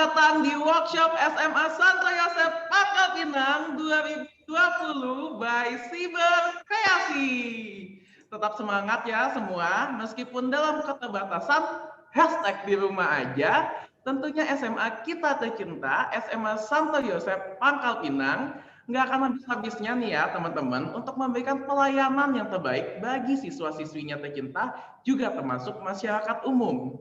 datang di workshop SMA Santo Yosef Pangkal Pinang 2020 by Cyber Kreasi. Tetap semangat ya semua, meskipun dalam keterbatasan hashtag di rumah aja, tentunya SMA kita tercinta, SMA Santo Yosef Pangkal Pinang, nggak akan habis-habisnya nih ya teman-teman untuk memberikan pelayanan yang terbaik bagi siswa-siswinya tercinta, juga termasuk masyarakat umum.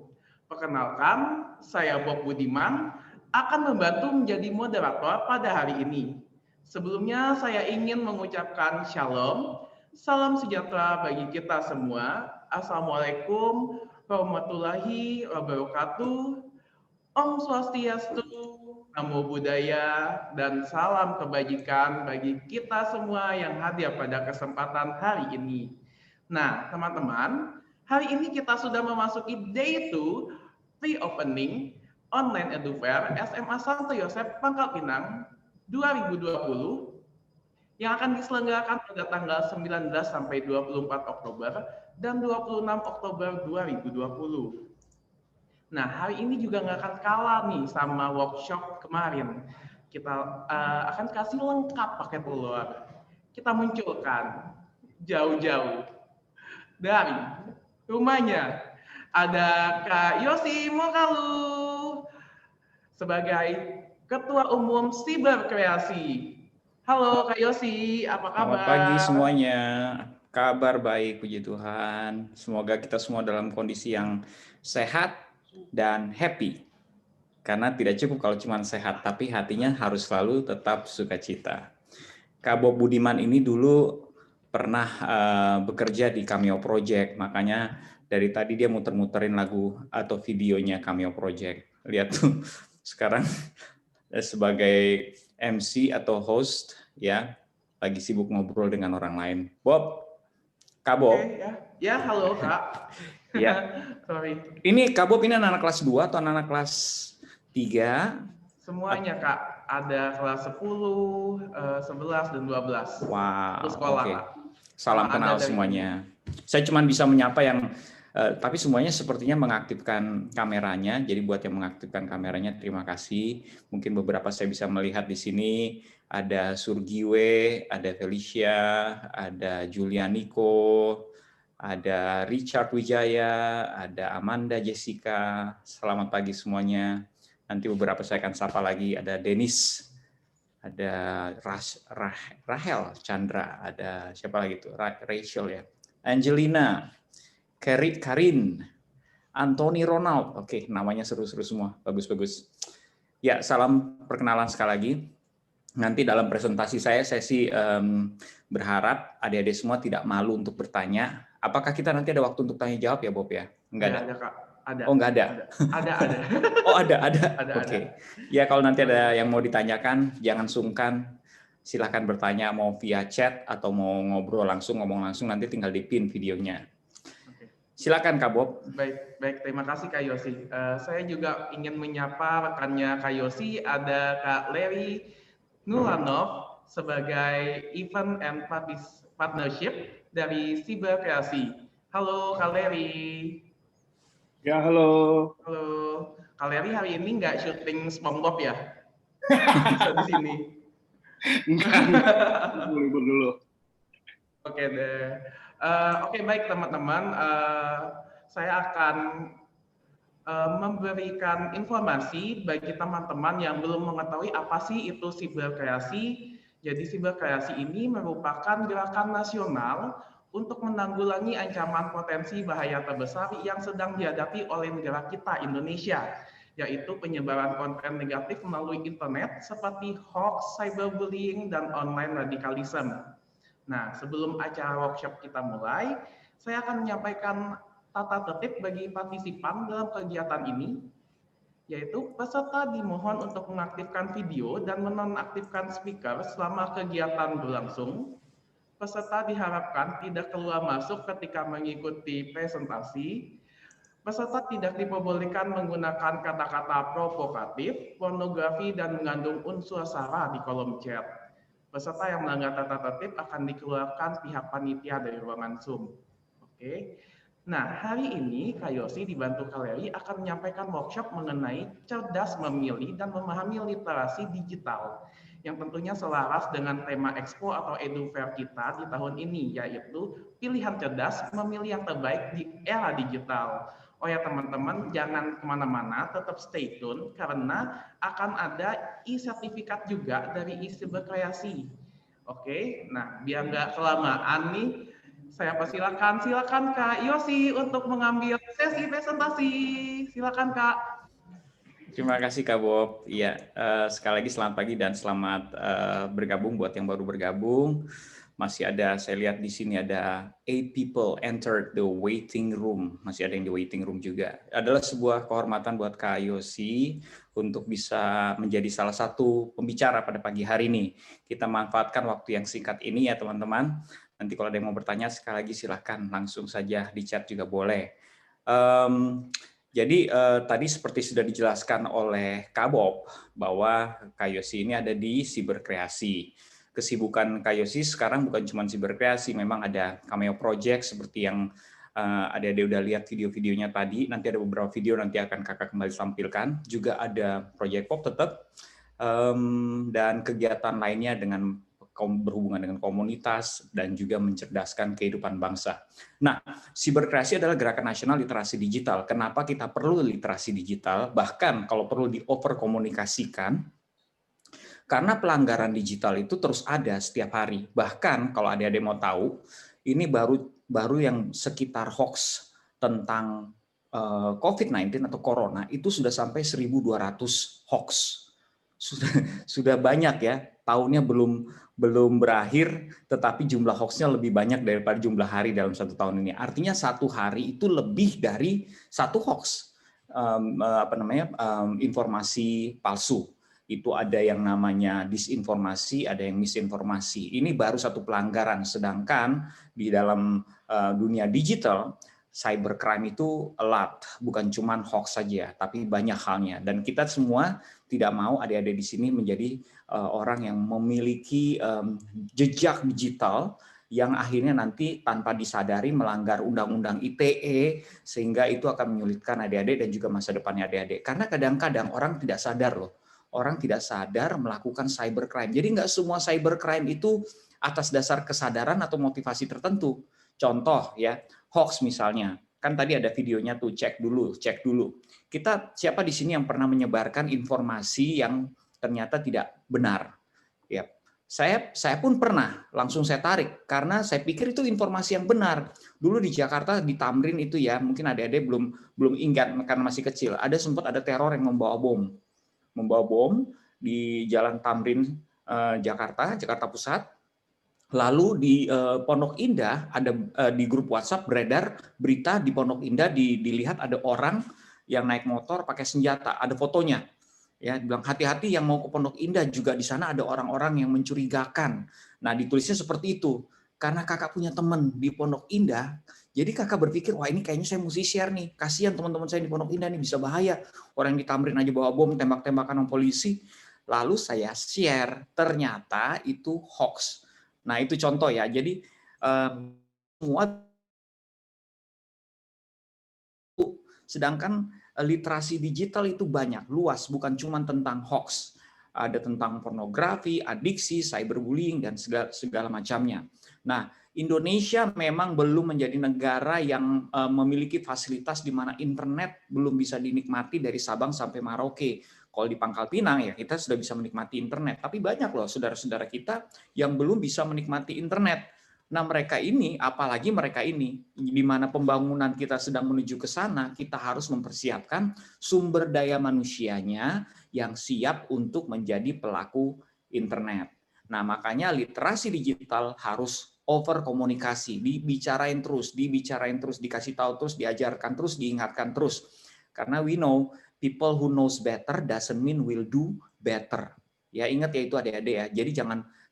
Perkenalkan, saya Bob Budiman akan membantu menjadi moderator pada hari ini. Sebelumnya saya ingin mengucapkan shalom, salam sejahtera bagi kita semua. Assalamualaikum warahmatullahi wabarakatuh. Om Swastiastu, Namo Buddhaya, dan salam kebajikan bagi kita semua yang hadir pada kesempatan hari ini. Nah, teman-teman, hari ini kita sudah memasuki day 2 pre-opening online edu fair SMA Santo Yosef Pangkal Pinang 2020 yang akan diselenggarakan pada tanggal 19 sampai 24 Oktober dan 26 Oktober 2020. Nah, hari ini juga nggak akan kalah nih sama workshop kemarin. Kita akan kasih lengkap paket telur. Kita munculkan jauh-jauh dari rumahnya ada Kak Yosi Mokalu sebagai Ketua Umum Cyber Kreasi. Halo Kak Yosi, apa kabar? Selamat pagi semuanya. Kabar baik, puji Tuhan. Semoga kita semua dalam kondisi yang sehat dan happy. Karena tidak cukup kalau cuma sehat, tapi hatinya harus selalu tetap sukacita. Kak Bob Budiman ini dulu pernah bekerja di Cameo Project, makanya dari tadi dia muter-muterin lagu atau videonya Cameo Project. Lihat tuh, sekarang sebagai MC atau host, ya, lagi sibuk ngobrol dengan orang lain. Bob, Kak Bob. Ya, halo Kak. Ya. Sorry. Ini Kak Bob ini anak kelas 2 atau anak kelas 3? Semuanya Kak, ada kelas 10, 11, dan 12. Wow, sekolah, oke. Kak. Salam kenal semuanya. Saya cuma bisa menyapa yang, tapi semuanya sepertinya mengaktifkan kameranya. Jadi buat yang mengaktifkan kameranya, terima kasih. Mungkin beberapa saya bisa melihat di sini. Ada Surgiwe, ada Felicia, ada Julianiko, ada Richard Wijaya, ada Amanda Jessica. Selamat pagi semuanya. Nanti beberapa saya akan sapa lagi. Ada Dennis, ada Rahel Chandra, ada siapa lagi tuh? Rachel ya. Angelina, Karin, Anthony Ronald. Oke, namanya seru-seru semua. Bagus-bagus. Ya, salam perkenalan sekali lagi. Nanti dalam presentasi saya sih berharap adik-adik semua tidak malu untuk bertanya. Apakah kita nanti ada waktu untuk tanya jawab ya, Bob ya? Enggak ada. Kak. Ada. Oh, enggak ada. Ada. Oh, ada. Oke. Ya, kalau nanti ada yang mau ditanyakan, jangan sungkan. Silahkan bertanya, mau via chat atau mau ngobrol langsung, ngomong langsung, nanti tinggal di-pin videonya. Silakan Kak Bob. Baik, terima kasih Kak Yosi. Saya juga ingin menyapa rekannya Kak Yosi, ada Kak Larry Nulanov sebagai Event and Partnership dari Cyber Kreasi. Halo Kak Larry. Ya, halo. Halo. Kak Larry hari ini nggak syuting SpongeBob ya? Bisa di sini. Libur dulu. Oke deh. Oke, baik teman-teman. Saya akan memberikan informasi bagi teman-teman yang belum mengetahui apa sih itu Cyber Kreasi. Jadi Cyber Kreasi ini merupakan gerakan nasional untuk menanggulangi ancaman potensi bahaya terbesar yang sedang dihadapi oleh negara kita Indonesia, yaitu penyebaran konten negatif melalui internet seperti hoax, cyberbullying, dan online radikalisme. Nah, sebelum acara workshop kita mulai, saya akan menyampaikan tata tertib bagi partisipan dalam kegiatan ini, yaitu peserta dimohon untuk mengaktifkan video dan menonaktifkan speaker selama kegiatan berlangsung. Peserta diharapkan tidak keluar masuk ketika mengikuti presentasi. Peserta tidak diperbolehkan menggunakan kata-kata provokatif, pornografi, dan mengandung unsur sara di kolom chat. Peserta yang melanggar tata tertib akan dikeluarkan pihak panitia dari ruangan Zoom. Oke. Nah, hari ini Kak Yosi dibantu Kaleri akan menyampaikan workshop mengenai cerdas memilih dan memahami literasi digital yang tentunya selaras dengan tema Expo atau Edu Fair kita di tahun ini, yaitu pilihan cerdas memilih yang terbaik di era digital. Oh ya teman-teman, jangan kemana-mana, tetap stay tune karena akan ada e-sertifikat juga dari e-Siberkreasi. Oke, nah biar nggak kelamaan nih, saya silakan Kak Yosi untuk mengambil sesi presentasi. Silakan Kak. Terima kasih Kak Bob. Iya, sekali lagi selamat pagi dan selamat bergabung buat yang baru bergabung. Masih ada, saya lihat di sini ada 8 people entered the waiting room. Masih ada yang di waiting room juga. Adalah sebuah kehormatan buat Kak Yosi untuk bisa menjadi salah satu pembicara pada pagi hari ini. Kita manfaatkan waktu yang singkat ini ya teman-teman. Nanti kalau ada yang mau bertanya sekali lagi silahkan langsung saja di chat juga boleh. Jadi tadi seperti sudah dijelaskan oleh Kak Bob bahwa Kak Yosi ini ada di Siberkreasi. Kesibukan Kak Yosi sekarang bukan cuma Siberkreasi, memang ada cameo project seperti yang adik-adik udah lihat video-videonya tadi. Nanti ada beberapa video nanti akan kakak kembali tampilkan. Juga ada project pop tetap dan kegiatan lainnya dengan berhubungan dengan komunitas dan juga mencerdaskan kehidupan bangsa. Nah, Siberkreasi adalah gerakan nasional literasi digital. Kenapa kita perlu literasi digital? Bahkan kalau perlu di-overkomunikasikan, karena pelanggaran digital itu terus ada setiap hari. Bahkan kalau adik-adik mau tahu, ini baru yang sekitar hoax tentang COVID-19 atau Corona itu sudah sampai 1.200 hoax. Sudah banyak ya. Tahunnya belum berakhir, tetapi jumlah hoaxnya lebih banyak daripada jumlah hari dalam satu tahun ini. Artinya satu hari itu lebih dari satu hoax, informasi palsu. Itu ada yang namanya disinformasi, ada yang misinformasi. Ini baru satu pelanggaran, sedangkan di dalam dunia digital, cybercrime itu a lot, bukan cuma hoax saja, tapi banyak halnya. Dan kita semua tidak mau adik-adik di sini menjadi orang yang memiliki jejak digital yang akhirnya nanti tanpa disadari melanggar undang-undang ITE, sehingga itu akan menyulitkan adik-adik dan juga masa depannya adik-adik. Karena kadang-kadang orang tidak sadar loh, orang tidak sadar melakukan cybercrime. Jadi nggak semua cybercrime itu atas dasar kesadaran atau motivasi tertentu. Contoh ya, hoax misalnya. Kan tadi ada videonya tuh, cek dulu. Kita siapa di sini yang pernah menyebarkan informasi yang ternyata tidak benar? Ya, saya pun pernah, langsung saya tarik karena saya pikir itu informasi yang benar. Dulu di Jakarta di Tamrin itu ya, mungkin adik-adik belum ingat karena masih kecil. Sempat ada teror yang membawa bom di Jalan Tamrin Jakarta Pusat. Lalu di Pondok Indah ada di grup WhatsApp beredar berita di Pondok Indah dilihat ada orang yang naik motor pakai senjata, ada fotonya. Ya, bilang hati-hati yang mau ke Pondok Indah juga di sana ada orang-orang yang mencurigakan. Nah, ditulisnya seperti itu. Karena kakak punya teman di Pondok Indah, jadi kakak berpikir, wah ini kayaknya saya mesti share nih. Kasihan teman-teman saya di Pondok Indah nih, bisa bahaya. Orang yang di Tamrin aja bawa bom, tembak-tembakan sama polisi. Lalu saya share, ternyata itu hoax. Nah, itu contoh ya. Jadi semua, sedangkan literasi digital itu banyak, luas, bukan cuma tentang hoax. Ada tentang pornografi, adiksi, cyberbullying, dan segala macamnya. Nah, Indonesia memang belum menjadi negara yang memiliki fasilitas di mana internet belum bisa dinikmati dari Sabang sampai Merauke. Kalau di Pangkal Pinang ya kita sudah bisa menikmati internet, tapi banyak loh saudara-saudara kita yang belum bisa menikmati internet. Nah, apalagi mereka ini, di mana pembangunan kita sedang menuju ke sana, kita harus mempersiapkan sumber daya manusianya yang siap untuk menjadi pelaku internet. Nah, makanya literasi digital harus over komunikasi, dibicarain terus, dikasih tahu terus, diajarkan terus, diingatkan terus. Karena we know people who knows better doesn't mean will do better. Ya, ingat ya itu adik-adik ya. Jadi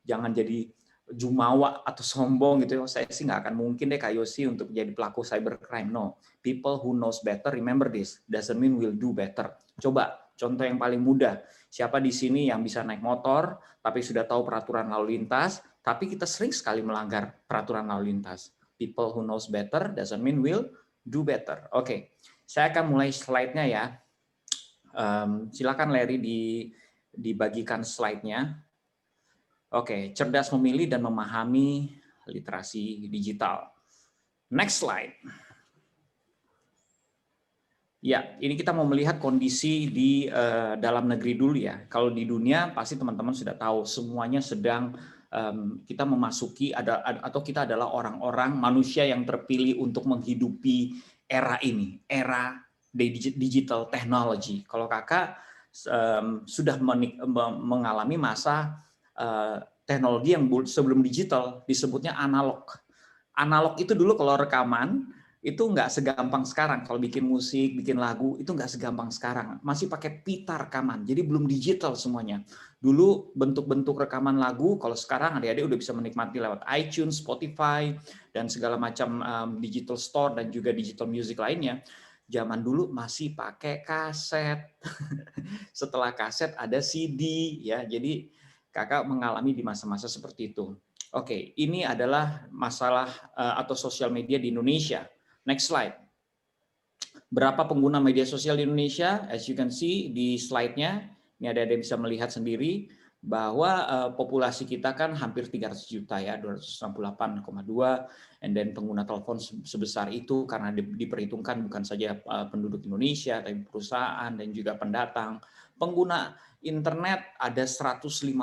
jangan jadi jumawa atau sombong gitu. Saya sih nggak akan mungkin deh Kak Yosi untuk jadi pelaku cybercrime. No, people who knows better, remember this, doesn't mean will do better. Coba contoh yang paling mudah. Siapa di sini yang bisa naik motor, tapi sudah tahu peraturan lalu lintas, tapi kita sering sekali melanggar peraturan lalu lintas. People who knows better doesn't mean will Do better. Oke, saya akan mulai slide-nya ya. Silakan Larry dibagikan slide-nya. Oke, cerdas memilih dan memahami literasi digital. Next slide. Ya, ini kita mau melihat kondisi di dalam negeri dulu ya. Kalau di dunia pasti teman-teman sudah tahu semuanya sedang kita memasuki atau kita adalah orang-orang manusia yang terpilih untuk menghidupi era ini, era digital technology. Kalau kakak sudah mengalami masa teknologi yang sebelum digital disebutnya analog. Analog itu dulu kalau rekaman itu nggak segampang sekarang. Kalau bikin musik, bikin lagu, itu nggak segampang sekarang. Masih pakai pita rekaman, jadi belum digital semuanya. Dulu bentuk-bentuk rekaman lagu, kalau sekarang adik-adik udah bisa menikmati lewat iTunes, Spotify, dan segala macam digital store dan juga digital music lainnya. Zaman dulu masih pakai kaset. Setelah kaset ada CD, ya. Jadi kakak mengalami di masa-masa seperti itu. Oke, ini adalah masalah atau sosial media di Indonesia. Next slide. Berapa pengguna media sosial di Indonesia? As you can see di slide-nya, ini ada bisa melihat sendiri bahwa populasi kita kan hampir 300 juta ya, 268,2, and then pengguna telepon sebesar itu karena diperhitungkan bukan saja penduduk Indonesia, tapi perusahaan dan juga pendatang. Pengguna internet ada 150,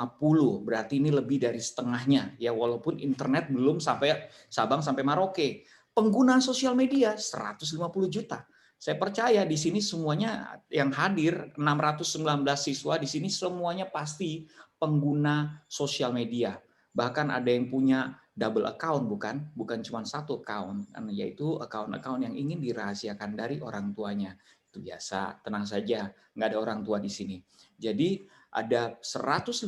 berarti ini lebih dari setengahnya ya, walaupun internet belum sampai Sabang sampai Merauke. Pengguna sosial media 150 juta. Saya percaya di sini semuanya yang hadir 619 siswa di sini semuanya pasti pengguna sosial media. Bahkan ada yang punya double account bukan cuma satu account, yaitu account-account yang ingin dirahasiakan dari orang tuanya. Itu biasa, tenang saja, nggak ada orang tua di sini. Jadi ada 157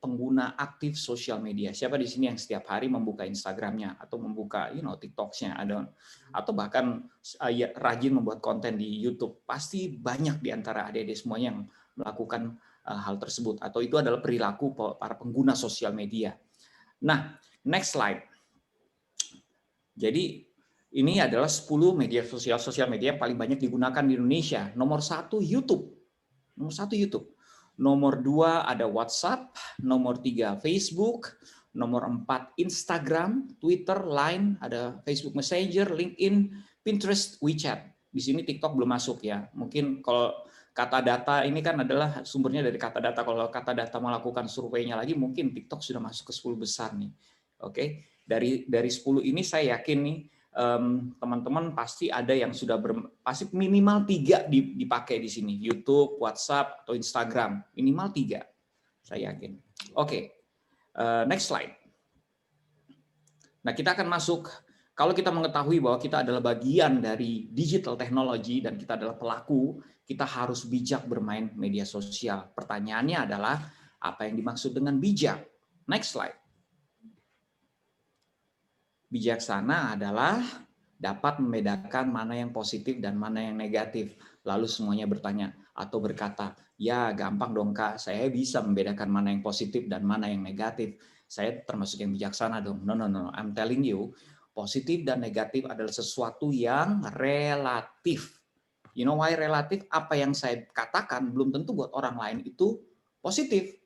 pengguna aktif sosial media. Siapa di sini yang setiap hari membuka Instagramnya atau membuka TikTok-nya atau bahkan rajin membuat konten di YouTube? Pasti banyak di antara adik-adik semuanya yang melakukan hal tersebut atau itu adalah perilaku para pengguna sosial media. Nah, next slide. Jadi ini adalah 10 sosial media yang paling banyak digunakan di Indonesia. Nomor 1 YouTube. Nomor 1 YouTube. Nomor 2 ada WhatsApp, nomor 3 Facebook, nomor 4 Instagram, Twitter, Line, ada Facebook Messenger, LinkedIn, Pinterest, WeChat. Di sini TikTok belum masuk ya. Mungkin kalau kata data ini kan adalah sumbernya dari kata data. Kalau kata data melakukan surveinya lagi, mungkin TikTok sudah masuk ke 10 besar nih. Oke, dari 10 ini saya yakin nih teman-teman pasti ada yang sudah pasti minimal 3 dipakai di sini, YouTube, WhatsApp, atau Instagram, minimal 3, saya yakin. Oke, next slide. Nah, kita akan masuk, kalau kita mengetahui bahwa kita adalah bagian dari digital technology dan kita adalah pelaku, kita harus bijak bermain media sosial. Pertanyaannya adalah, apa yang dimaksud dengan bijak? Next slide. Bijaksana adalah dapat membedakan mana yang positif dan mana yang negatif. Lalu semuanya bertanya atau berkata, ya gampang dong Kak, saya bisa membedakan mana yang positif dan mana yang negatif. Saya termasuk yang bijaksana dong. No, I'm telling you, positif dan negatif adalah sesuatu yang relatif. You know why relatif? Apa yang saya katakan belum tentu buat orang lain itu positif.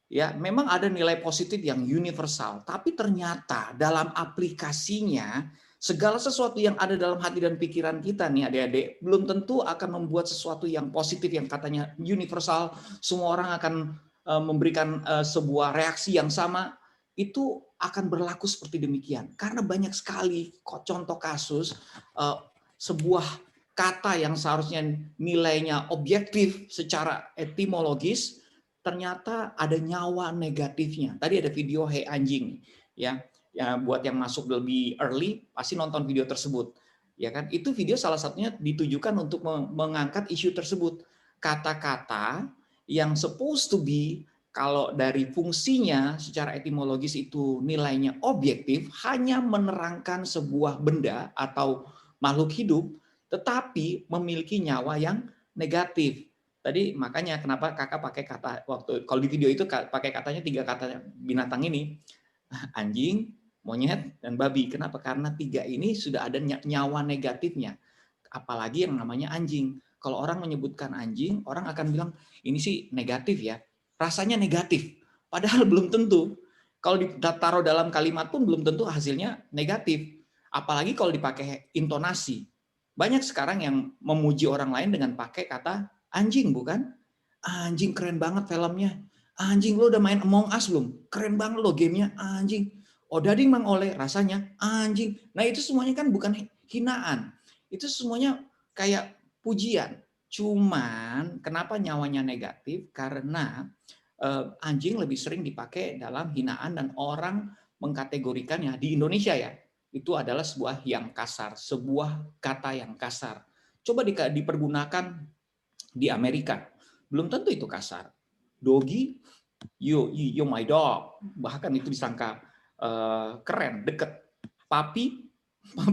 Ya, memang ada nilai positif yang universal, tapi ternyata dalam aplikasinya segala sesuatu yang ada dalam hati dan pikiran kita nih adik-adik belum tentu akan membuat sesuatu yang positif yang katanya universal, semua orang akan memberikan sebuah reaksi yang sama, itu akan berlaku seperti demikian. Karena banyak sekali contoh kasus sebuah kata yang seharusnya nilainya objektif secara etimologis ternyata ada nyawa negatifnya. Tadi ada video "Hey anjing", ya buat yang masuk lebih early pasti nonton video tersebut, ya kan? Itu video salah satunya ditujukan untuk mengangkat isu tersebut. Kata-kata yang supposed to be kalau dari fungsinya secara etimologis itu nilainya objektif, hanya menerangkan sebuah benda atau makhluk hidup, tetapi memiliki nyawa yang negatif. Tadi makanya kenapa kakak pakai kata waktu kalau di video itu pakai katanya 3 kata binatang ini, anjing, monyet, dan babi. Kenapa? Karena 3 ini sudah ada nyawa negatifnya. Apalagi yang namanya anjing. Kalau orang menyebutkan anjing, orang akan bilang, ini sih negatif ya. Rasanya negatif. Padahal belum tentu. Kalau ditaruh dalam kalimat pun belum tentu hasilnya negatif. Apalagi kalau dipakai intonasi. Banyak sekarang yang memuji orang lain dengan pakai kata anjing, bukan? Anjing keren banget filmnya. Anjing lo udah main Among Us belum? Keren banget lo gamenya. Anjing. Oh dading Mang Oleh rasanya anjing. Nah itu semuanya kan bukan hinaan. Itu semuanya kayak pujian. Cuman kenapa nyawanya negatif? Karena anjing lebih sering dipakai dalam hinaan dan orang mengkategorikannya di Indonesia ya. Itu adalah sebuah yang kasar, sebuah kata yang kasar. Coba dipergunakan di Amerika. Belum tentu itu kasar. Doggy, you my dog. Bahkan itu disangka keren, deket. Papi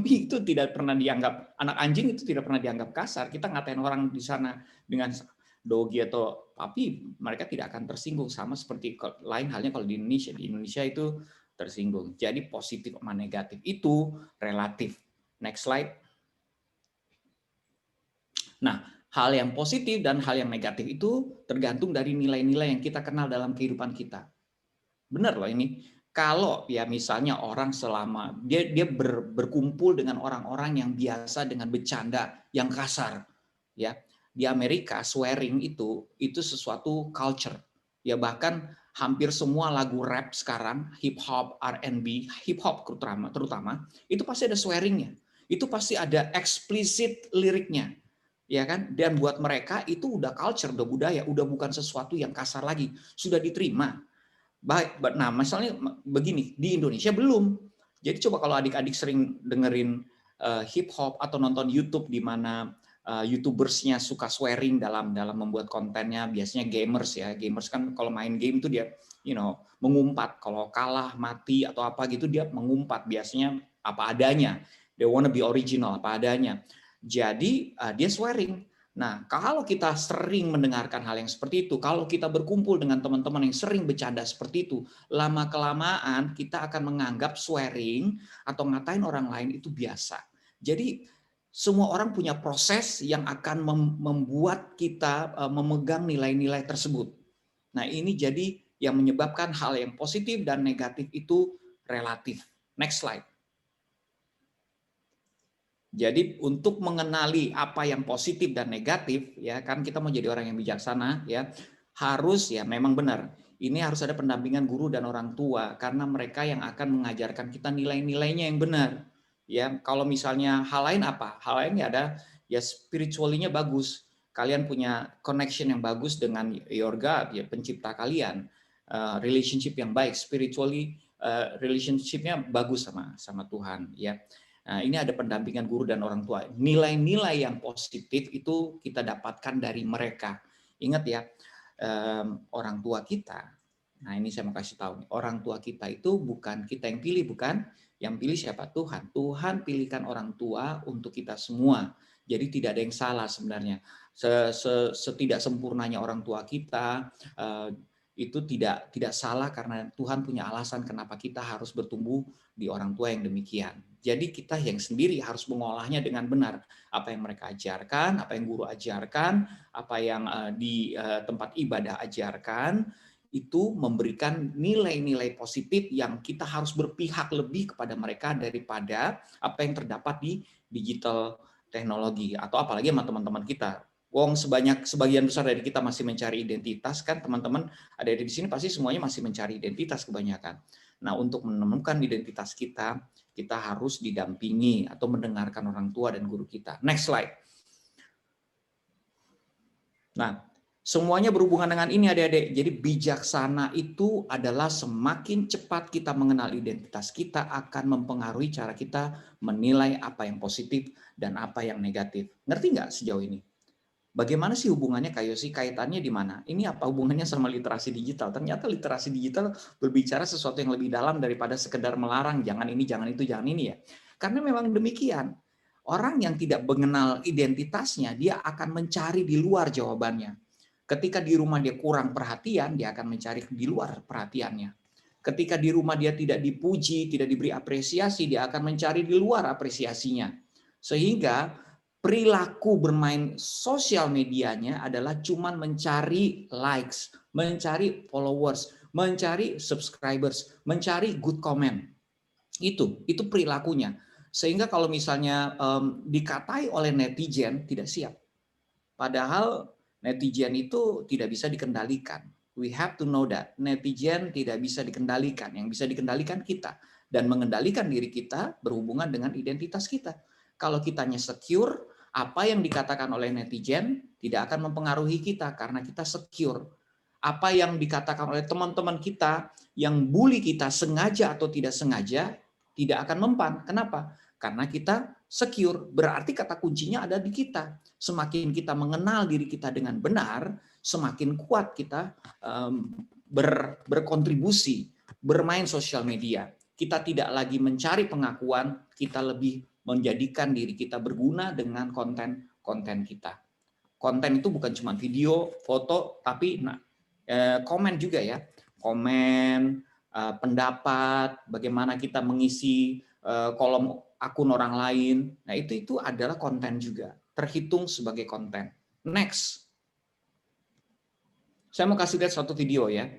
itu tidak pernah dianggap, anak anjing itu tidak pernah dianggap kasar. Kita ngatain orang di sana dengan doggy atau papi, mereka tidak akan tersinggung. Sama seperti lain halnya kalau di Indonesia. Di Indonesia itu tersinggung. Jadi positif sama negatif itu relatif. Next slide. Nah, hal yang positif dan hal yang negatif itu tergantung dari nilai-nilai yang kita kenal dalam kehidupan kita. Benar loh ini. Kalau ya misalnya orang selama dia berkumpul dengan orang-orang yang biasa dengan bercanda yang kasar, ya di Amerika swearing itu sesuatu culture. Ya bahkan hampir semua lagu rap sekarang, hip hop, R&B, hip hop terutama itu pasti ada swearingnya. Itu pasti ada explicit liriknya. Ya kan? Dan buat mereka itu udah culture, udah budaya, udah bukan sesuatu yang kasar lagi, sudah diterima. Baik, nah misalnya begini, di Indonesia belum. Jadi coba kalau adik-adik sering dengerin hip hop atau nonton YouTube di mana YouTubersnya suka swearing dalam membuat kontennya, biasanya gamers ya. Gamers kan kalau main game itu dia mengumpat, kalau kalah, mati atau apa gitu dia mengumpat, biasanya apa adanya. They wanna be original, apa adanya. Jadi dia swearing. Nah, kalau kita sering mendengarkan hal yang seperti itu, kalau kita berkumpul dengan teman-teman yang sering bercanda seperti itu, lama-kelamaan kita akan menganggap swearing atau ngatain orang lain itu biasa. Jadi, semua orang punya proses yang akan membuat kita memegang nilai-nilai tersebut. Nah, ini jadi yang menyebabkan hal yang positif dan negatif itu relatif. Next slide. Jadi untuk mengenali apa yang positif dan negatif, ya kan kita mau jadi orang yang bijaksana, ya harus ya memang benar. Ini harus ada pendampingan guru dan orang tua karena mereka yang akan mengajarkan kita nilai-nilainya yang benar. Ya kalau misalnya hal lain apa? Hal lain ya ada ya spiritualnya bagus. Kalian punya connection yang bagus dengan your God, ya pencipta kalian, relationship yang baik, spiritually relationshipnya bagus sama Tuhan, ya. Nah, ini ada pendampingan guru dan orang tua. Nilai-nilai yang positif itu kita dapatkan dari mereka. Ingat ya, orang tua kita. Nah, ini saya mau kasih tahu nih. Orang tua kita itu bukan kita yang pilih, bukan? Yang pilih siapa? Tuhan. Tuhan pilihkan orang tua untuk kita semua. Jadi tidak ada yang salah sebenarnya. Setidak sempurnanya orang tua kita itu tidak salah karena Tuhan punya alasan kenapa kita harus bertumbuh di orang tua yang demikian. Jadi kita yang sendiri harus mengolahnya dengan benar. Apa yang mereka ajarkan, apa yang guru ajarkan, apa yang di tempat ibadah ajarkan, itu memberikan nilai-nilai positif yang kita harus berpihak lebih kepada mereka daripada apa yang terdapat di digital teknologi atau apalagi sama teman-teman kita. Wong sebagian besar dari kita masih mencari identitas kan teman-teman ada di sini pasti semuanya masih mencari identitas kebanyakan. Nah untuk menemukan identitas kita harus didampingi atau mendengarkan orang tua dan guru kita. Next slide. Nah semuanya berhubungan dengan ini adik-adik. Jadi bijaksana itu adalah semakin cepat kita mengenal identitas kita akan mempengaruhi cara kita menilai apa yang positif dan apa yang negatif. Ngerti nggak sejauh ini? Bagaimana sih hubungannya Kak Yosi? Kaitannya di mana? Ini apa hubungannya sama literasi digital? Ternyata literasi digital berbicara sesuatu yang lebih dalam daripada sekedar melarang jangan ini, jangan itu, jangan ini ya. Karena memang demikian. Orang yang tidak mengenal identitasnya, dia akan mencari di luar jawabannya. Ketika di rumah dia kurang perhatian, dia akan mencari di luar perhatiannya. Ketika di rumah dia tidak dipuji, tidak diberi apresiasi, dia akan mencari di luar apresiasinya. Sehingga perilaku bermain sosial medianya adalah cuman mencari likes, mencari followers, mencari subscribers, mencari good comment. Itu perilakunya. Sehingga kalau misalnya dikatai oleh netizen tidak siap. Padahal netizen itu tidak bisa dikendalikan. We have to know that netizen tidak bisa dikendalikan. Yang bisa dikendalikan kita. Dan mengendalikan diri kita berhubungan dengan identitas kita. Kalau kitanya secure, apa yang dikatakan oleh netizen tidak akan mempengaruhi kita karena kita secure. Apa yang dikatakan oleh teman-teman kita yang bully kita sengaja atau tidak sengaja tidak akan mempan. Kenapa? Karena kita secure. Berarti kata kuncinya ada di kita. Semakin kita mengenal diri kita dengan benar, semakin kuat kita berkontribusi, bermain sosial media. Kita tidak lagi mencari pengakuan, kita lebih menjadikan diri kita berguna dengan konten-konten kita. Konten itu bukan cuma video, foto, tapi komen juga ya. Komen, pendapat, bagaimana kita mengisi kolom akun orang lain. Nah, itu adalah konten juga. Terhitung sebagai konten. Next. Saya mau kasih lihat satu video ya.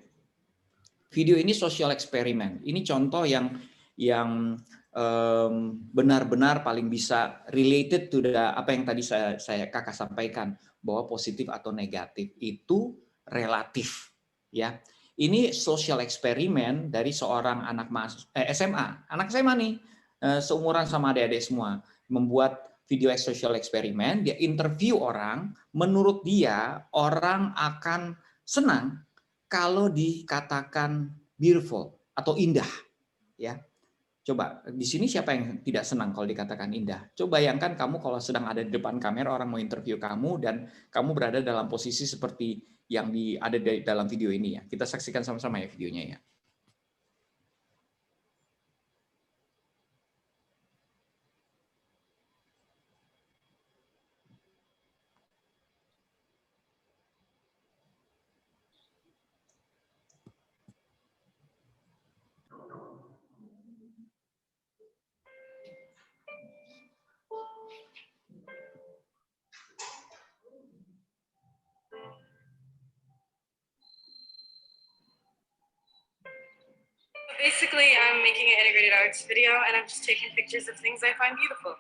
Video ini social experiment. Ini contoh yang benar-benar paling bisa related to apa yang tadi saya kakak sampaikan, bahwa positif atau negatif itu relatif ya. Ini social experiment dari seorang anak SMA, anak SMA nih, seumuran sama adik-adik semua, membuat video social experiment. Dia interview orang, menurut dia orang akan senang kalau dikatakan beautiful atau indah ya. Coba, di sini siapa yang tidak senang kalau dikatakan indah? Coba bayangkan kamu kalau sedang ada di depan kamera, orang mau interview kamu, dan kamu berada dalam posisi seperti yang ada di dalam video ini ya. Kita saksikan sama-sama ya videonya ya. Basically, I'm making an integrated arts video, and I'm just taking pictures of things I find beautiful.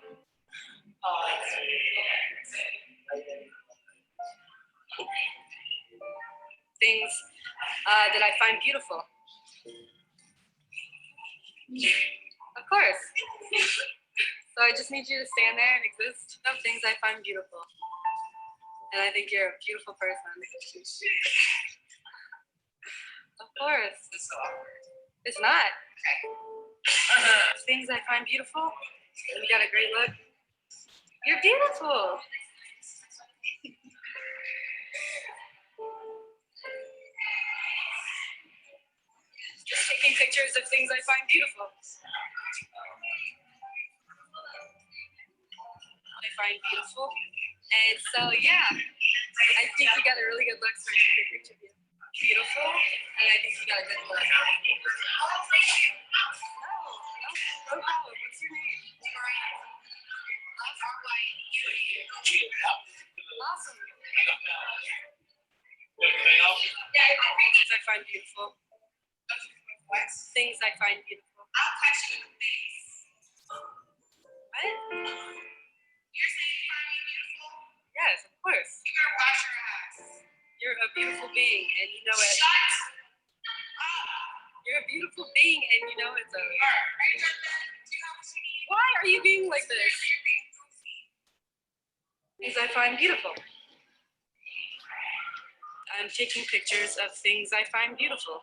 Things that I find beautiful. Of course. So I just need you to stand there and exist of things I find beautiful. And I think you're a beautiful person. Of course. It's not. Things I find beautiful. You got a great look. You're beautiful. Just taking pictures of things I find beautiful. I find beautiful. And so, yeah, I think you got a really good look, so I took a picture of you. Beautiful, and I think you got a good look. No problem. What's your name? Awesome. Things I find beautiful. Things I find beautiful. I'll touch you in the face. What? You're saying you find me beautiful? Yes, of course. You better wash your ass. You're a beautiful being, and you know it. Shut up. You're a beautiful being, and you know it, Zoe. Why are you being like this? Things I find beautiful. I'm taking pictures of things I find beautiful.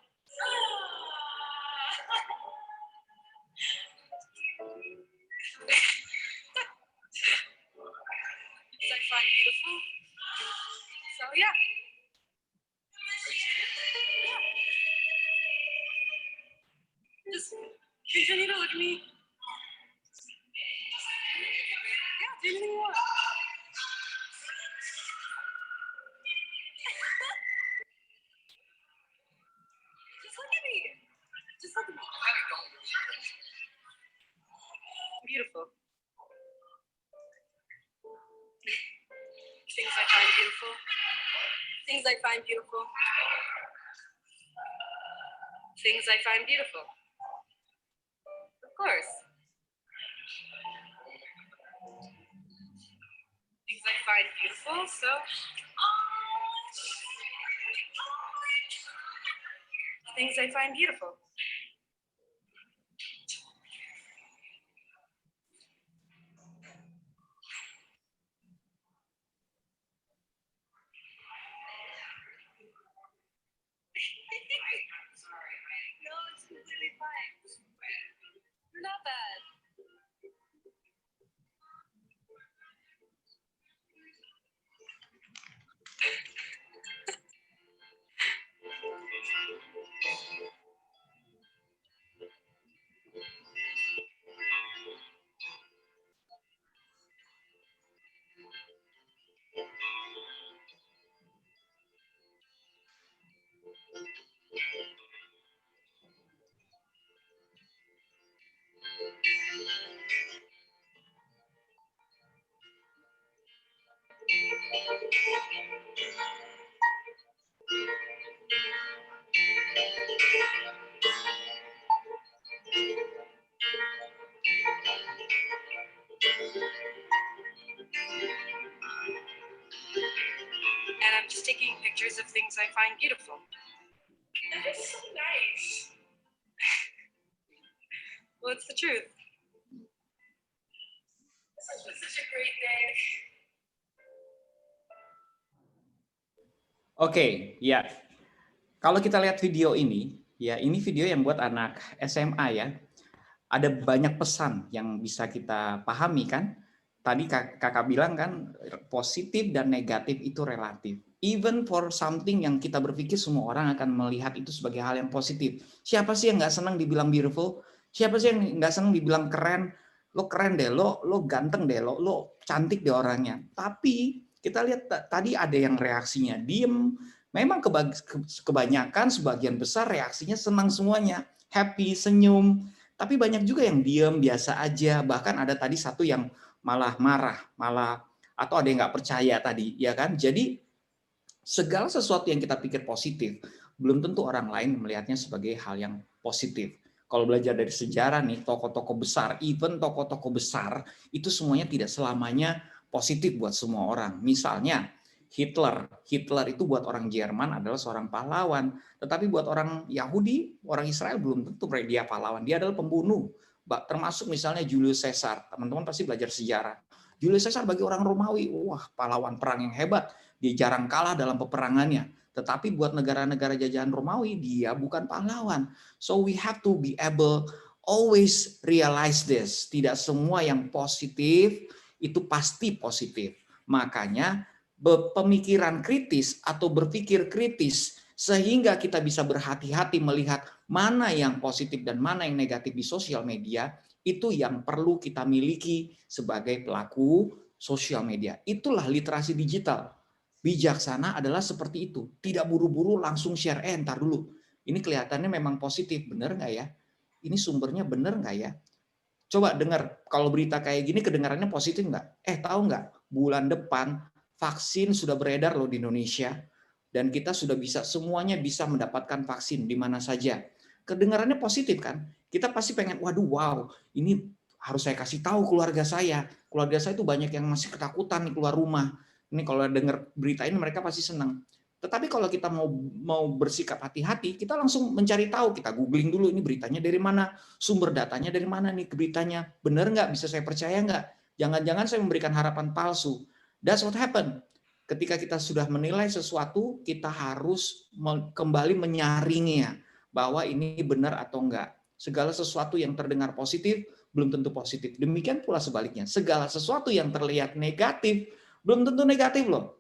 Things I find beautiful. So yeah. Just continue to look at me. Yeah, do anything you want. Just look at me. Just beautiful. Things I find beautiful. Things I find beautiful. Of course. Things I find beautiful, so things I find beautiful. No, it's completely fine. You're not bad. And I'm just taking pictures of things I find beautiful. That is so nice. Well, it's the truth. This has been such a great day. Oke, ya. Kalau kita lihat video ini, ya ini video yang buat anak SMA ya. Ada banyak pesan yang bisa kita pahami kan. Tadi kakak bilang kan positif dan negatif itu relatif. Even for something yang kita berpikir semua orang akan melihat itu sebagai hal yang positif. Siapa sih yang nggak senang dibilang beautiful? Siapa sih yang nggak senang dibilang keren? Lo keren deh, lo ganteng deh, lo cantik deh orangnya. Tapi kita lihat tadi ada yang reaksinya diem. Memang kebanyakan sebagian besar reaksinya senang semuanya, happy, senyum. Tapi banyak juga yang diem, biasa aja. Bahkan ada tadi satu yang malah marah, atau ada yang nggak percaya tadi, ya kan? Jadi segala sesuatu yang kita pikir positif, belum tentu orang lain melihatnya sebagai hal yang positif. Kalau belajar dari sejarah nih, tokoh-tokoh besar, even tokoh-tokoh besar, itu semuanya tidak selamanya positif buat semua orang. Misalnya, Hitler itu buat orang Jerman adalah seorang pahlawan, tetapi buat orang Yahudi, orang Israel belum tentu dia pahlawan, dia adalah pembunuh. Termasuk misalnya Julius Caesar, teman-teman pasti belajar sejarah. Julius Caesar bagi orang Romawi, wah pahlawan perang yang hebat, dia jarang kalah dalam peperangannya. Tetapi buat negara-negara jajahan Romawi, dia bukan pahlawan. So we have to be able always realize this. Tidak semua yang positif itu pasti positif. Makanya pemikiran kritis atau berpikir kritis sehingga kita bisa berhati-hati melihat mana yang positif dan mana yang negatif di sosial media, itu yang perlu kita miliki sebagai pelaku sosial media. Itulah literasi digital. Bijaksana adalah seperti itu. Tidak buru-buru langsung share, ntar dulu. Ini kelihatannya memang positif, benar nggak ya? Ini sumbernya benar nggak ya? Coba dengar, kalau berita kayak gini kedengarannya positif nggak? Tahu nggak? Bulan depan vaksin sudah beredar loh di Indonesia. Dan kita sudah bisa, semuanya bisa mendapatkan vaksin di mana saja. Kedengarannya positif kan? Kita pasti pengen, waduh wow, ini harus saya kasih tahu keluarga saya. Keluarga saya itu banyak yang masih ketakutan nih keluar rumah. Ini kalau dengar berita ini mereka pasti senang. Tetapi kalau kita mau bersikap hati-hati, kita langsung mencari tahu, kita googling dulu ini beritanya dari mana, sumber datanya dari mana nih beritanya, benar nggak, bisa saya percaya nggak? Jangan-jangan saya memberikan harapan palsu. That's what happened. Ketika kita sudah menilai sesuatu, kita harus kembali menyaringnya bahwa ini benar atau enggak. Segala sesuatu yang terdengar positif belum tentu positif. Demikian pula sebaliknya. Segala sesuatu yang terlihat negatif belum tentu negatif loh.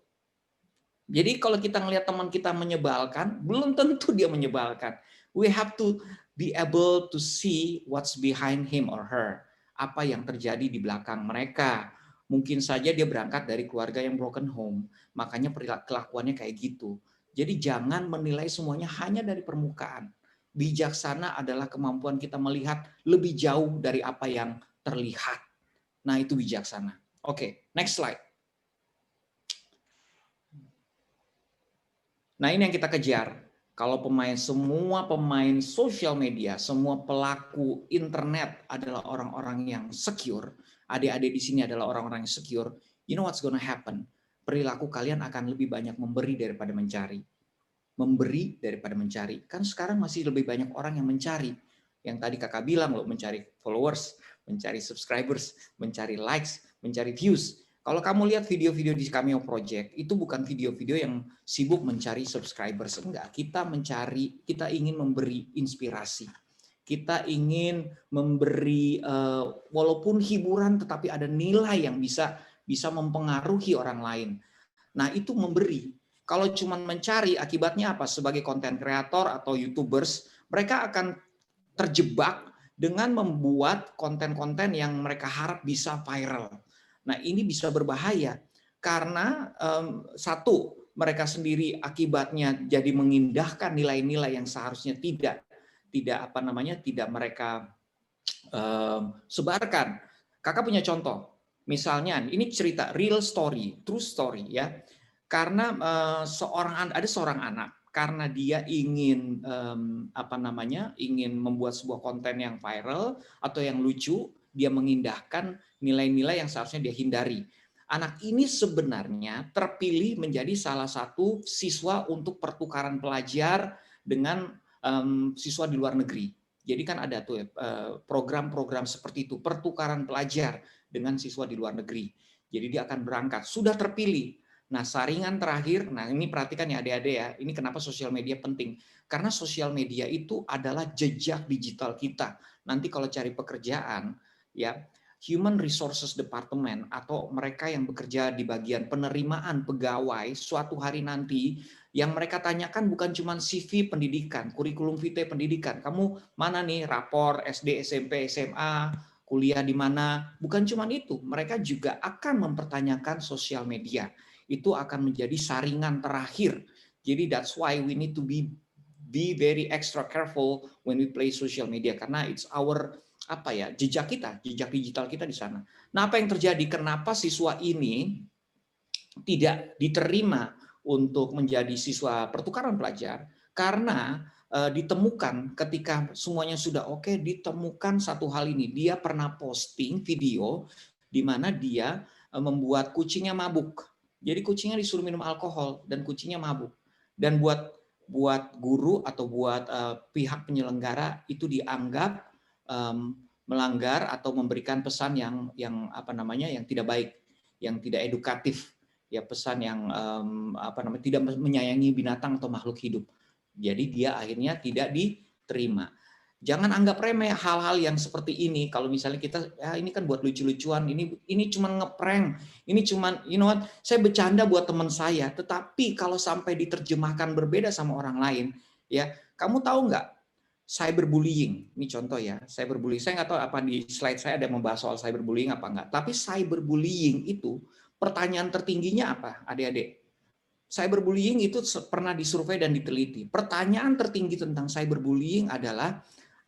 Jadi kalau kita ngelihat teman kita menyebalkan, belum tentu dia menyebalkan. We have to be able to see what's behind him or her. Apa yang terjadi di belakang mereka. Mungkin saja dia berangkat dari keluarga yang broken home, makanya kelakuannya kayak gitu. Jadi jangan menilai semuanya hanya dari permukaan. Bijaksana adalah kemampuan kita melihat lebih jauh dari apa yang terlihat. Nah, itu bijaksana. Oke, next slide. Nah, ini yang kita kejar. Kalau semua pemain sosial media, semua pelaku internet adalah orang-orang yang secure, adik-adik di sini adalah orang-orang yang secure, you know what's gonna happen? Perilaku kalian akan lebih banyak memberi daripada mencari. Memberi daripada mencari. Kan sekarang masih lebih banyak orang yang mencari. Yang tadi kakak bilang loh, mencari followers, mencari subscribers, mencari likes, mencari views. Kalau kamu lihat video-video di Cameo Project, itu bukan video-video yang sibuk mencari subscribers. Enggak, kita ingin memberi inspirasi. Kita ingin memberi, walaupun hiburan, tetapi ada nilai yang bisa mempengaruhi orang lain. Nah, itu memberi. Kalau cuma mencari, akibatnya apa? Sebagai content creator atau YouTubers, mereka akan terjebak dengan membuat konten-konten yang mereka harap bisa viral. Nah, ini bisa berbahaya karena satu, mereka sendiri akibatnya jadi mengindahkan nilai-nilai yang seharusnya tidak mereka sebarkan. Kakak punya contoh. Misalnya, ini cerita real story, true story ya. Karena ada seorang anak, karena dia ingin ingin membuat sebuah konten yang viral atau yang lucu, dia mengindahkan nilai-nilai yang seharusnya dia hindari. Anak ini sebenarnya terpilih menjadi salah satu siswa untuk pertukaran pelajar dengan siswa di luar negeri. Jadi kan ada tuh program-program seperti itu, pertukaran pelajar dengan siswa di luar negeri. Jadi dia akan berangkat, sudah terpilih. Nah, saringan terakhir, nah ini perhatikan ya adik-adik ya, ini kenapa sosial media penting. Karena sosial media itu adalah jejak digital kita. Nanti kalau cari pekerjaan, ya Human Resources Department atau mereka yang bekerja di bagian penerimaan pegawai suatu hari nanti, yang mereka tanyakan bukan cuma CV pendidikan, kurikulum vitae pendidikan. Kamu mana nih, rapor SD, SMP, SMA, kuliah di mana? Bukan cuma itu, mereka juga akan mempertanyakan sosial media. Itu akan menjadi saringan terakhir. Jadi that's why we need to be very extra careful when we play social media, karena it's our jejak digital kita di sana. Nah, apa yang terjadi? Kenapa siswa ini tidak diterima untuk menjadi siswa pertukaran pelajar? Karena ditemukan ketika semuanya sudah oke, ditemukan satu hal ini. Dia pernah posting video di mana dia membuat kucingnya mabuk. Jadi kucingnya disuruh minum alkohol dan kucingnya mabuk. Dan buat guru atau buat pihak penyelenggara itu dianggap melanggar atau memberikan pesan yang tidak baik, yang tidak edukatif, ya pesan yang tidak menyayangi binatang atau makhluk hidup. Jadi dia akhirnya tidak diterima. Jangan anggap remeh hal-hal yang seperti ini. Kalau misalnya kita, ini kan buat lucu-lucuan, ini cuma ngeprank, ini cuma, saya bercanda buat teman saya. Tetapi kalau sampai diterjemahkan berbeda sama orang lain, ya, kamu tahu nggak? Cyberbullying, ini contoh ya, cyberbullying. Saya nggak tahu apa di slide saya ada membahas soal cyberbullying apa nggak. Tapi cyberbullying itu pertanyaan tertingginya apa, adik-adik? Cyberbullying itu pernah disurvei dan diteliti. Pertanyaan tertinggi tentang cyberbullying adalah,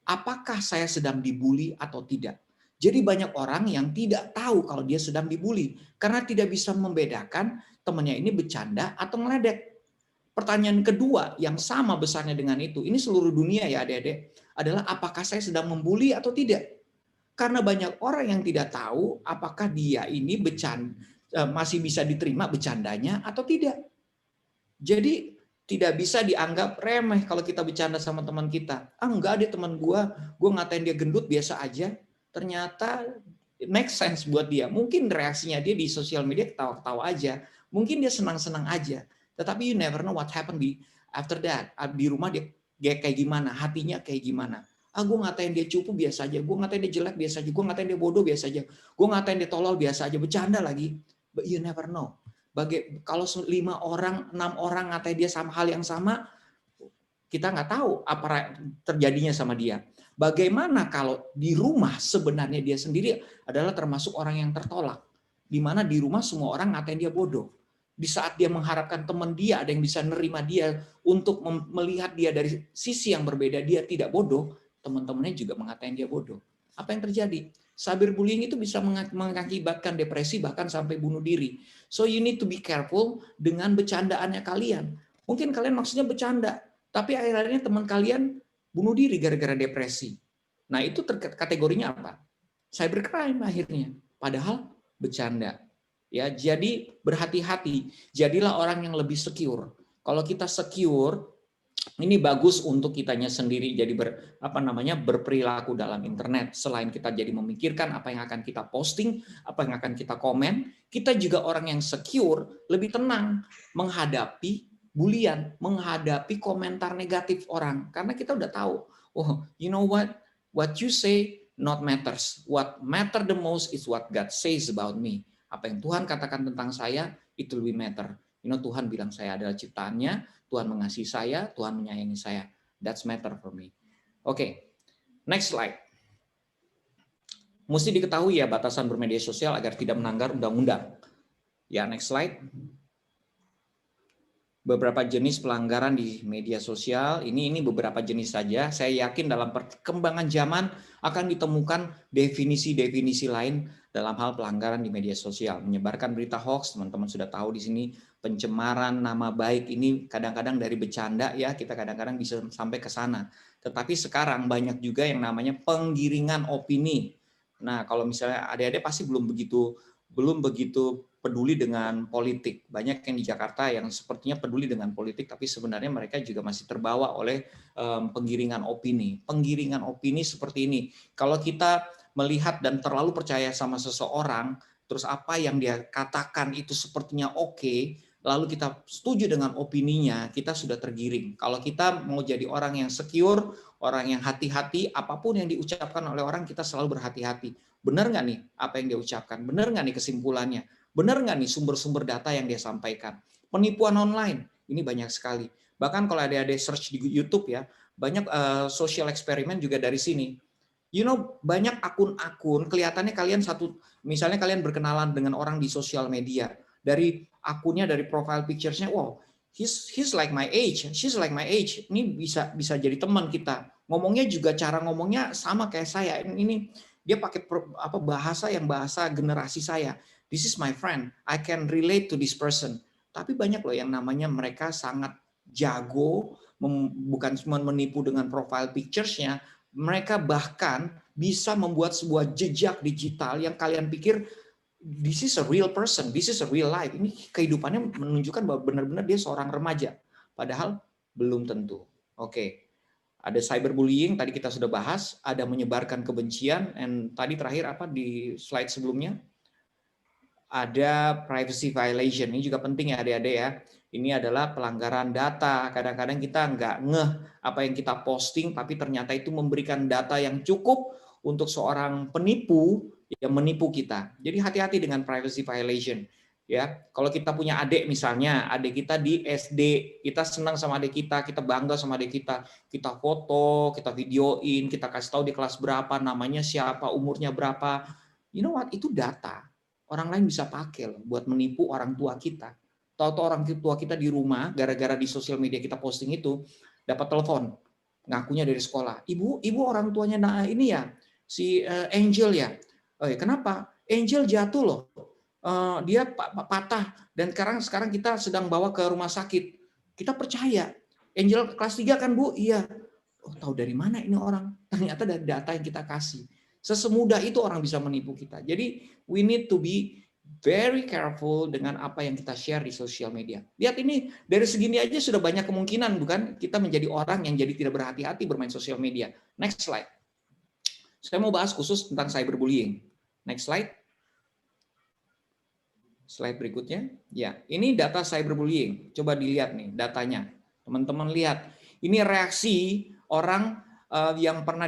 apakah saya sedang dibully atau tidak? Jadi banyak orang yang tidak tahu kalau dia sedang dibully karena tidak bisa membedakan temannya ini bercanda atau ngeledek. Pertanyaan kedua yang sama besarnya dengan itu, ini seluruh dunia ya adik-adik, adalah apakah saya sedang membuli atau tidak? Karena banyak orang yang tidak tahu apakah dia ini masih bisa diterima bercandanya atau tidak. Jadi tidak bisa dianggap remeh kalau kita bercanda sama teman kita. Enggak, dia teman gue ngatain dia gendut biasa aja. Ternyata make sense buat dia. Mungkin reaksinya dia di sosial media ketawa-ketawa aja. Mungkin dia senang-senang aja. Tetapi you never know what happened after that. Di rumah dia kayak gimana, hatinya kayak gimana. Gue ngatain dia cupu biasa aja. Gue ngatain dia jelek biasa aja. Gue ngatain dia bodoh biasa aja. Gue ngatain dia tolol biasa aja. Bercanda lagi. But you never know. Kalau 5 orang, 6 orang ngatain dia sama hal yang sama, kita nggak tahu apa terjadinya sama dia. Bagaimana kalau di rumah sebenarnya dia sendiri adalah termasuk orang yang tertolak, di mana di rumah semua orang ngatain dia bodoh. Di saat dia mengharapkan teman dia ada yang bisa nerima dia untuk melihat dia dari sisi yang berbeda, dia tidak bodoh, teman-temannya juga mengatain dia bodoh. Apa yang terjadi? Cyberbullying itu bisa mengakibatkan depresi bahkan sampai bunuh diri. So you need to be careful dengan bercandaannya kalian. Mungkin kalian maksudnya bercanda, tapi akhirnya teman kalian bunuh diri gara-gara depresi. Nah, itu kategorinya apa? Cybercrime akhirnya. Padahal bercanda. Ya, jadi berhati-hati. Jadilah orang yang lebih secure. Kalau kita secure, ini bagus untuk kitanya sendiri jadi berperilaku dalam internet. Selain kita jadi memikirkan apa yang akan kita posting, apa yang akan kita komen, kita juga orang yang secure, lebih tenang menghadapi bulian, menghadapi komentar negatif orang. Karena kita udah tahu, oh, you know what you say not matters. What matter the most is what God says about me. Apa yang Tuhan katakan tentang saya, itu lebih matter. Tuhan bilang saya adalah ciptaannya, Tuhan mengasihi saya, Tuhan menyayangi saya. That's matter for me. Oke, next slide. Mesti diketahui ya batasan bermedia sosial agar tidak melanggar undang-undang. Ya, next slide. Beberapa jenis pelanggaran di media sosial, ini beberapa jenis saja. Saya yakin dalam perkembangan zaman akan ditemukan definisi-definisi lain dalam hal pelanggaran di media sosial. Menyebarkan berita hoax, teman-teman sudah tahu di sini, pencemaran nama baik, ini kadang-kadang dari bercanda ya, kita kadang-kadang bisa sampai ke sana. Tetapi sekarang banyak juga yang namanya penggiringan opini. Nah, kalau misalnya adik-adik pasti belum begitu peduli dengan politik. Banyak yang di Jakarta yang sepertinya peduli dengan politik, tapi sebenarnya mereka juga masih terbawa oleh penggiringan opini. Penggiringan opini seperti ini. Kalau kita melihat dan terlalu percaya sama seseorang, terus apa yang dia katakan itu sepertinya oke, lalu kita setuju dengan opininya, kita sudah tergiring. Kalau kita mau jadi orang yang secure, orang yang hati-hati, apapun yang diucapkan oleh orang, kita selalu berhati-hati. Benar nggak nih apa yang dia ucapkan? Benar nggak nih kesimpulannya? Benar nggak nih sumber-sumber data yang dia sampaikan? Penipuan online, ini banyak sekali. Bahkan kalau ada search di YouTube ya, banyak social eksperimen juga dari sini. Banyak akun-akun, kelihatannya kalian misalnya kalian berkenalan dengan orang di sosial media. Dari akunnya, dari profile pictures-nya, wow, he's like my age, she's like my age. Ini bisa jadi teman kita. Ngomongnya juga cara ngomongnya sama kayak saya. Ini dia pakai bahasa generasi saya. This is my friend. I can relate to this person. Tapi banyak loh yang namanya mereka sangat jago, bukan cuma menipu dengan profile pictures-nya, mereka bahkan bisa membuat sebuah jejak digital yang kalian pikir this is a real person, this is a real life. Ini kehidupannya menunjukkan bahwa benar-benar dia seorang remaja. Padahal belum tentu. Oke. Ada cyberbullying, tadi kita sudah bahas, ada menyebarkan kebencian, dan tadi terakhir apa di slide sebelumnya? Ada privacy violation, ini juga penting ya adik-adik ya. Ini adalah pelanggaran data, kadang-kadang kita nggak ngeh apa yang kita posting, tapi ternyata itu memberikan data yang cukup untuk seorang penipu yang menipu kita. Jadi hati-hati dengan privacy violation. Ya, kalau kita punya adik misalnya, adik kita di SD, kita senang sama adik kita bangga sama adik kita foto, kita videoin, kita kasih tahu di kelas berapa, namanya siapa, umurnya berapa. You know what? Itu data. Orang lain bisa pakai loh buat menipu orang tua kita. Tahu-tahu orang tua kita di rumah, gara-gara di sosial media kita posting itu, dapat telepon, ngakunya dari sekolah. Ibu orang tuanya ini ya, si Angel ya. Oh ya, kenapa? Angel jatuh loh. Dia patah dan sekarang kita sedang bawa ke rumah sakit. Kita percaya. Angel kelas 3 kan Bu? Iya. Oh, tahu dari mana ini orang? Ternyata dari data yang kita kasih. Sesemudah itu orang bisa menipu kita. Jadi we need to be very careful dengan apa yang kita share di sosial media. Lihat ini, dari segini aja sudah banyak kemungkinan bukan kita menjadi orang yang jadi tidak berhati-hati bermain sosial media. Next slide. Saya mau bahas khusus tentang cyberbullying. Next slide. Slide berikutnya. Ya, ini data cyberbullying. Coba dilihat nih datanya. Teman-teman lihat. Ini reaksi orang yang pernah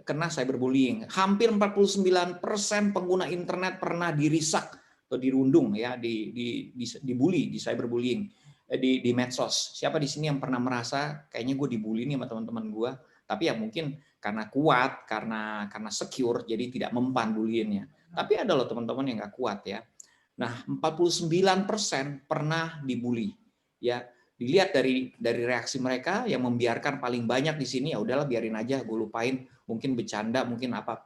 kena cyberbullying. Hampir 49% pengguna internet pernah dirisak atau dirundung ya, dibully, di cyberbullying, di medsos. Siapa di sini yang pernah merasa kayaknya gue dibully nih sama teman-teman gue, tapi ya mungkin karena kuat, karena secure, jadi tidak mempan bullyingnya. Tapi ada loh teman-teman yang nggak kuat ya. Nah, 49% pernah dibully. Ya, dilihat dari reaksi mereka yang membiarkan paling banyak di sini, ya udahlah biarin aja, gue lupain, mungkin bercanda, mungkin apa,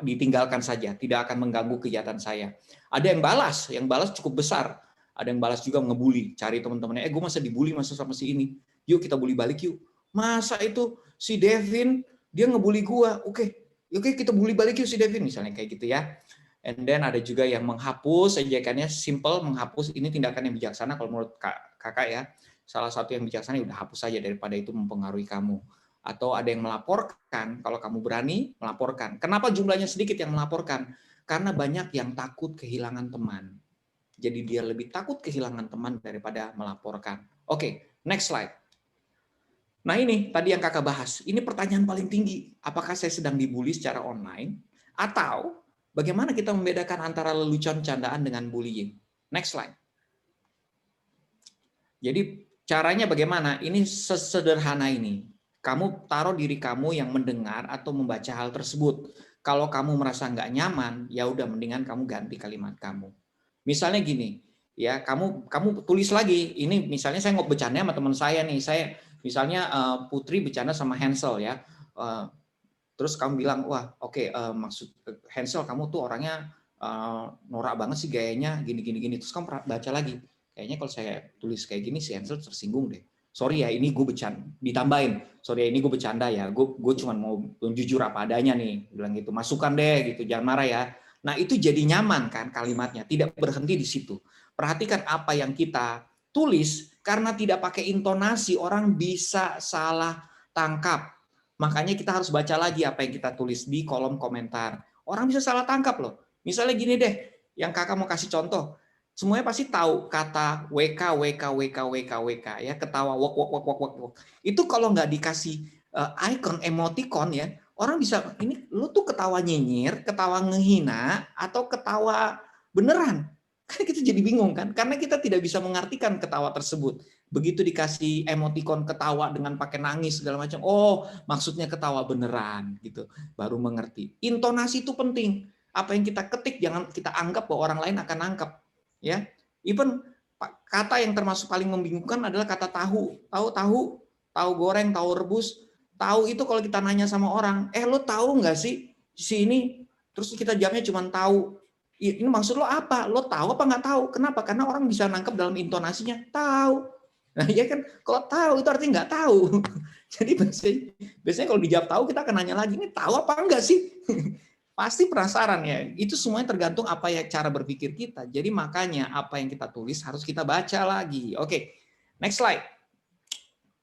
ditinggalkan saja, tidak akan mengganggu kegiatan saya. Ada yang balas cukup besar. Ada yang balas juga ngebully, cari teman-temannya, gue masa dibully masa sama si ini, yuk kita bully balik yuk. Masa itu si Devin dia ngebully gue, oke kita bully balik yuk si Devin, misalnya kayak gitu ya. And then ada juga yang menghapus, ajakannya simple, menghapus ini tindakan yang bijaksana kalau menurut kakak ya. Salah satu yang bijaksana udah hapus saja daripada itu mempengaruhi kamu. Atau ada yang melaporkan, kalau kamu berani melaporkan. Kenapa jumlahnya sedikit yang melaporkan? Karena banyak yang takut kehilangan teman. Jadi dia lebih takut kehilangan teman daripada melaporkan. Oke, next slide. Nah ini tadi yang kakak bahas. Ini pertanyaan paling tinggi. Apakah saya sedang dibully secara online? Atau bagaimana kita membedakan antara lelucon candaan dengan bullying? Next slide. Jadi caranya bagaimana? Ini sesederhana ini. Kamu taruh diri kamu yang mendengar atau membaca hal tersebut. Kalau kamu merasa nggak nyaman, ya udah mendingan kamu ganti kalimat kamu. Misalnya gini, ya kamu tulis lagi. Ini misalnya saya bercanda sama teman saya nih. Saya misalnya Putri bercanda sama Hansel ya. Terus kamu bilang, wah oke, maksud Hansel kamu tuh orangnya norak banget sih gayanya, gini. Terus kamu baca lagi. Kayaknya kalau saya tulis kayak gini si Hansel tersinggung deh. Sorry ya, ini gue bercanda. Ditambahin, sorry ya ini gue bercanda ya. Gue cuma mau jujur apa adanya nih, bilang gitu. Masukkan deh gitu, jangan marah ya. Nah itu jadi nyaman kan kalimatnya, tidak berhenti di situ. Perhatikan apa yang kita tulis, karena tidak pakai intonasi orang bisa salah tangkap. Makanya kita harus baca lagi apa yang kita tulis di kolom komentar. Orang bisa salah tangkap loh. Misalnya gini deh, yang kakak mau kasih contoh. Semuanya pasti tahu kata WK ya, ketawa wok. Itu kalau nggak dikasih icon emoticon ya, orang bisa ini lu tuh ketawa nyinyir, ketawa ngehina atau ketawa beneran. Kan kita jadi bingung kan? Karena kita tidak bisa mengartikan ketawa tersebut. Begitu dikasih emoticon ketawa dengan pakai nangis segala macam, oh maksudnya ketawa beneran gitu. Baru mengerti. Intonasi itu penting. Apa yang kita ketik jangan kita anggap bahwa orang lain akan nangkep. Ya, even kata yang termasuk paling membingungkan adalah kata tahu goreng, tahu rebus. Tahu itu kalau kita nanya sama orang, lo tahu nggak sih si ini? Terus kita jawabnya cuma tahu. Ini maksud lo apa? Lo tahu apa nggak tahu? Kenapa? Karena orang bisa nangkep dalam intonasinya tahu. Nah ya kan, kalau tahu itu artinya nggak tahu. Jadi biasanya kalau dijawab tahu kita akan nanya lagi, ini tahu apa enggak sih? Pasti penasaran ya. Itu semuanya tergantung apa ya cara berpikir kita. Jadi makanya apa yang kita tulis harus kita baca lagi. Oke, next slide.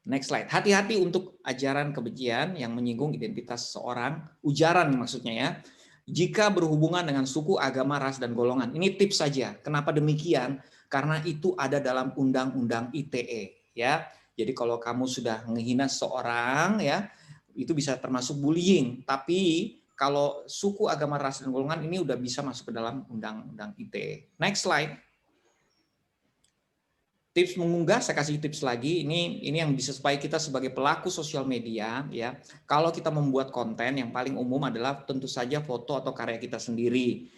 Next slide. Hati-hati untuk ajaran kebencian yang menyinggung identitas seseorang, ujaran maksudnya ya. Jika berhubungan dengan suku, agama, ras, dan golongan. Ini tips saja. Kenapa demikian? Karena itu ada dalam Undang-Undang ITE ya. Jadi kalau kamu sudah menghina seseorang ya, itu bisa termasuk bullying. Tapi kalau suku, agama, ras, dan golongan ini udah bisa masuk ke dalam Undang-Undang ITE. Next slide. Tips mengunggah, saya kasih tips lagi. Ini yang bisa supaya kita sebagai pelaku sosial media ya. Kalau kita membuat konten yang paling umum adalah tentu saja foto atau karya kita sendiri.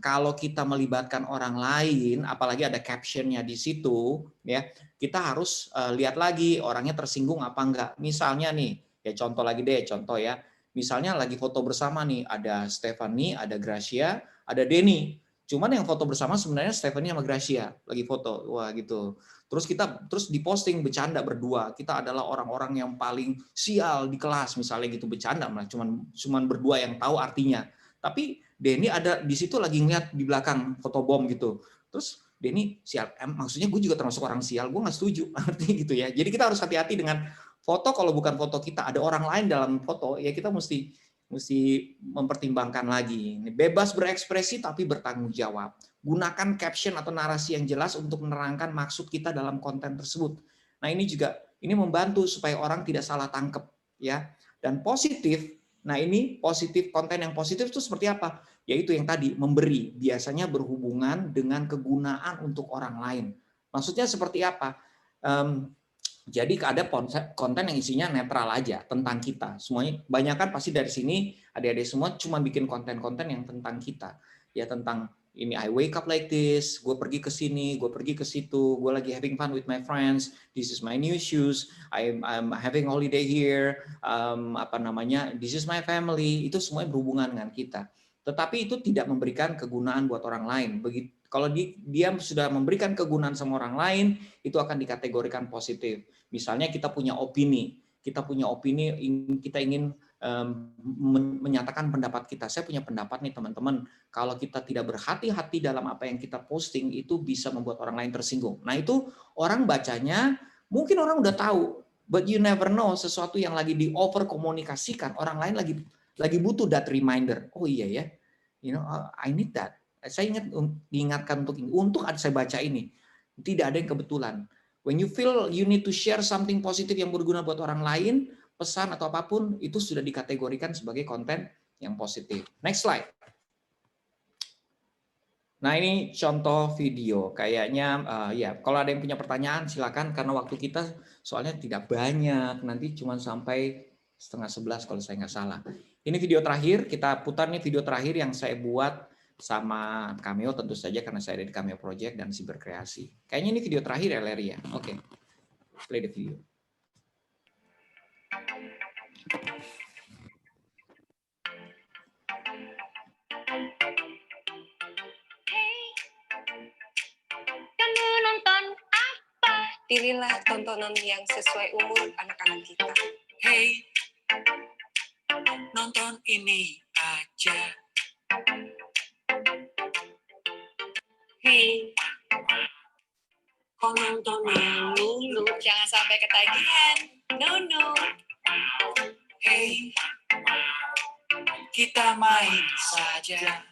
Kalau kita melibatkan orang lain, apalagi ada captionnya di situ, ya kita harus lihat lagi orangnya tersinggung apa enggak. Misalnya nih, ya contoh lagi deh, contoh ya. Misalnya lagi foto bersama nih, ada Stephanie, ada Gracia, ada Denny. Cuman yang foto bersama sebenarnya Stephanie sama Gracia lagi foto, wah gitu. Terus diposting bercanda berdua. Kita adalah orang-orang yang paling sial di kelas misalnya gitu bercanda, malah cuman berdua yang tahu artinya. Tapi Denny ada di situ lagi ngeliat di belakang fotobom gitu. Terus Denny sial, maksudnya gue juga termasuk orang sial, gue nggak setuju artinya gitu ya. Jadi kita harus hati-hati dengan foto. Kalau bukan foto kita, ada orang lain dalam foto, ya kita mesti mempertimbangkan lagi. Bebas berekspresi tapi bertanggung jawab. Gunakan caption atau narasi yang jelas untuk menerangkan maksud kita dalam konten tersebut. Nah ini membantu supaya orang tidak salah tangkep ya. Dan positif. Nah ini positif, konten yang positif itu seperti apa? Yaitu yang tadi memberi, biasanya berhubungan dengan kegunaan untuk orang lain. Maksudnya seperti apa? Jadi ada konten yang isinya netral aja tentang kita. Semuanya banyakan pasti dari sini adik-adik semua cuma bikin konten-konten yang tentang kita. Ya tentang ini I wake up like this, gue pergi ke sini, gue pergi ke situ, gue lagi having fun with my friends, this is my new shoes, I'm having holiday here, this is my family. Itu semuanya berhubungan dengan kita. Tetapi itu tidak memberikan kegunaan buat orang lain. Kalau dia sudah memberikan kegunaan sama orang lain, itu akan dikategorikan positif. Misalnya kita punya opini, kita ingin menyatakan pendapat kita. Saya punya pendapat nih teman-teman, kalau kita tidak berhati-hati dalam apa yang kita posting, itu bisa membuat orang lain tersinggung. Nah itu orang bacanya, mungkin orang udah tahu, but you never know, sesuatu yang lagi di-over komunikasikan, orang lain lagi butuh that reminder. Oh iya ya, I need that. Saya diingatkan untuk saya baca ini. Tidak ada yang kebetulan. When you feel you need to share something positif yang berguna buat orang lain, pesan atau apapun, itu sudah dikategorikan sebagai konten yang positif. Next slide. Nah ini contoh video. Kayaknya ya kalau ada yang punya pertanyaan silakan, karena waktu kita soalnya tidak banyak. Nanti cuma sampai 10:30 kalau saya nggak salah. Ini video terakhir, kita putar nih video terakhir yang saya buat sama Cameo tentu saja karena saya ada di Cameo Project dan Siberkreasi. Kayaknya ini video terakhir ya Larry ya. Oke. Play the video. Kamu nonton apa? Pilihlah tontonan yang sesuai umur anak-anak kita. Hey, nonton ini aja. Hey, Kok nonton mulu? jangan sampai ketagihan. No. Hey, kita main saja.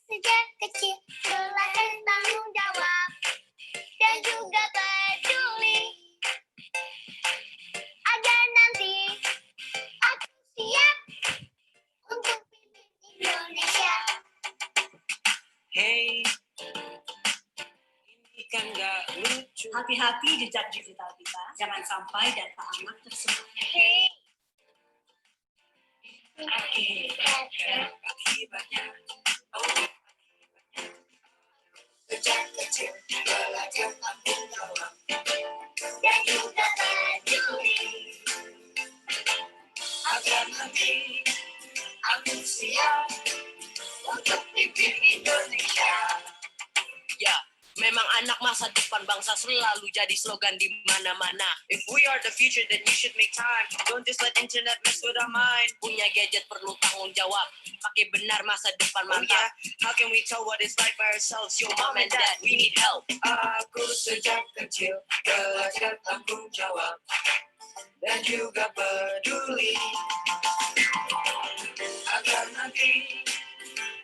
Sejak kecil belajar tanggung jawab dan juga peduli agar nanti aku siap untuk pimpin Indonesia. Hey, ini kan gak lucu. Hati-hati jejak digital kita, jangan sampai data anak tersebar. Hey, Akibatnya, oh, sejak kecil belajar tanggung jawab dan juga peduli agar nanti aku siap untuk pimpin Indonesia. Ya, memang anak masa depan bangsa selalu jadi slogan di mana-mana. If we are the future, then you should make time. Don't just let internet mess with our mind. Punya gadget perlu tanggung jawab. Pakai benar masa depan mantap. Oh, yeah. How can we tell what it's like by ourselves? Yo, mom and dad, we need help. Aku sejak kecil belajar tanggung jawab dan juga peduli agar nanti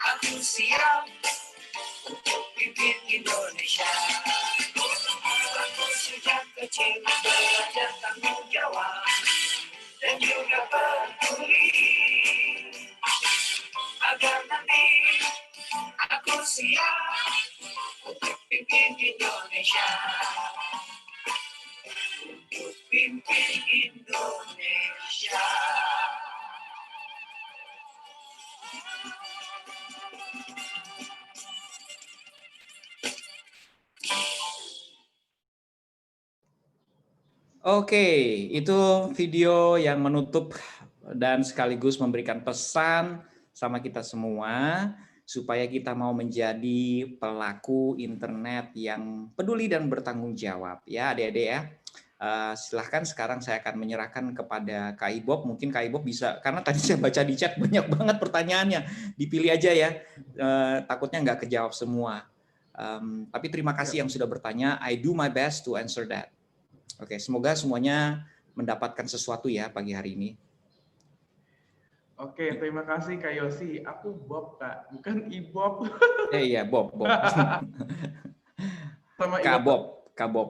aku siap untuk pimpin Indonesia. Aku sejak kecil belajar tanggung jawab dan juga peduli agar nanti aku siap untuk pimpin Indonesia. Untuk pimpin Indonesia. Oke, itu video yang menutup dan sekaligus memberikan pesan sama kita semua supaya kita mau menjadi pelaku internet yang peduli dan bertanggung jawab. Ya, adik-adik ya. Silahkan sekarang saya akan menyerahkan kepada Kak Ibob. Mungkin Kak Ibob bisa, karena tadi saya baca di chat banyak banget pertanyaannya. Dipilih aja ya, takutnya nggak kejawab semua. Tapi terima kasih yang sudah bertanya. I do my best to answer that. Oke, semoga semuanya mendapatkan sesuatu ya pagi hari ini. Oke, terima kasih Kak Yosi. Aku Bob, Kak, bukan Ibob. Iya, Bob. Sama Kak Ibob. Bob.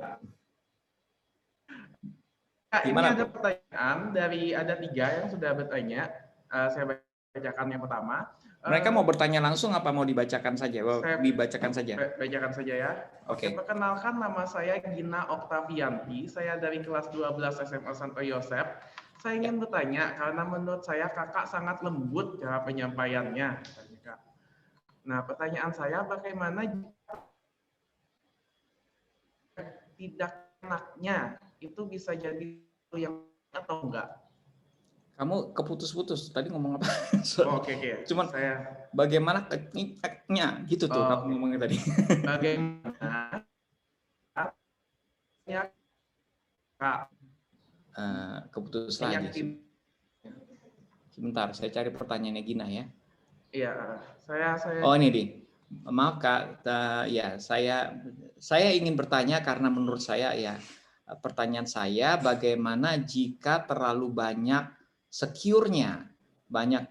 Kak, ini Gimana, ada Bob? pertanyaan dari ada 3 yang sudah bertanya. Saya bacakan yang pertama. Mereka mau bertanya langsung apa mau dibacakan saja? Dibacakan saja. Bacakan saja ya. Oke. Perkenalkan, nama saya Gina Oktavianti. Saya dari kelas 12 SMA Santo Yosef. Saya ingin bertanya karena menurut saya kakak sangat lembut cara penyampaiannya. Nah, pertanyaan saya bagaimana tidak enaknya itu bisa jadi yang atau enggak? Kamu keputus-putus. Tadi ngomong apa? Oh, oke. Cuman Saya bagaimana nya gitu tuh kamu oke. ngomongnya tadi. Bagaimana ya, Kak, Keputus lagi. meyakin Sebentar, saya cari pertanyaannya Gina ya. Iya, saya Oh ini di. Maaf Kak, ya saya ingin bertanya karena menurut saya ya pertanyaan saya bagaimana jika terlalu banyak secure-nya, banyak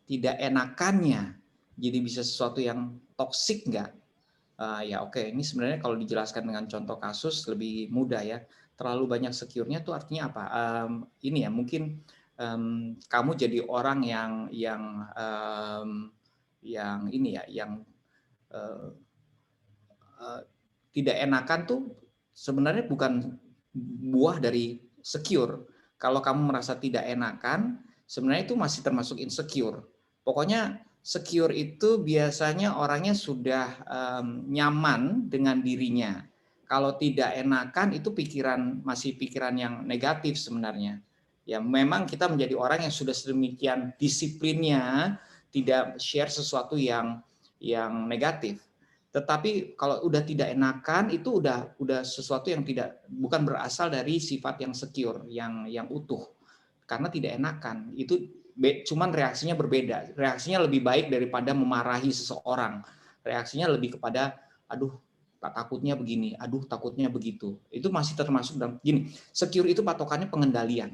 tidak enakannya, jadi bisa sesuatu yang toksik nggak? Ya oke, ini sebenarnya kalau dijelaskan dengan contoh kasus lebih mudah ya. Terlalu banyak secure-nya tuh artinya apa? Ini ya mungkin kamu jadi orang yang ini ya, yang tidak enakan tuh sebenarnya bukan buah dari secure. Kalau kamu merasa tidak enakan, sebenarnya itu masih termasuk insecure. Pokoknya secure itu biasanya orangnya sudah nyaman dengan dirinya. Kalau tidak enakan itu masih pikiran yang negatif sebenarnya. Ya memang kita menjadi orang yang sudah sedemikian disiplinnya, tidak share sesuatu yang negatif. Tetapi kalau udah tidak enakan itu udah sesuatu yang bukan berasal dari sifat yang secure, yang utuh. Karena tidak enakan itu cuman reaksinya berbeda. Reaksinya lebih baik daripada memarahi seseorang. Reaksinya lebih kepada aduh takutnya begini, aduh takutnya begitu. Itu masih termasuk dalam gini. Secure itu patokannya pengendalian.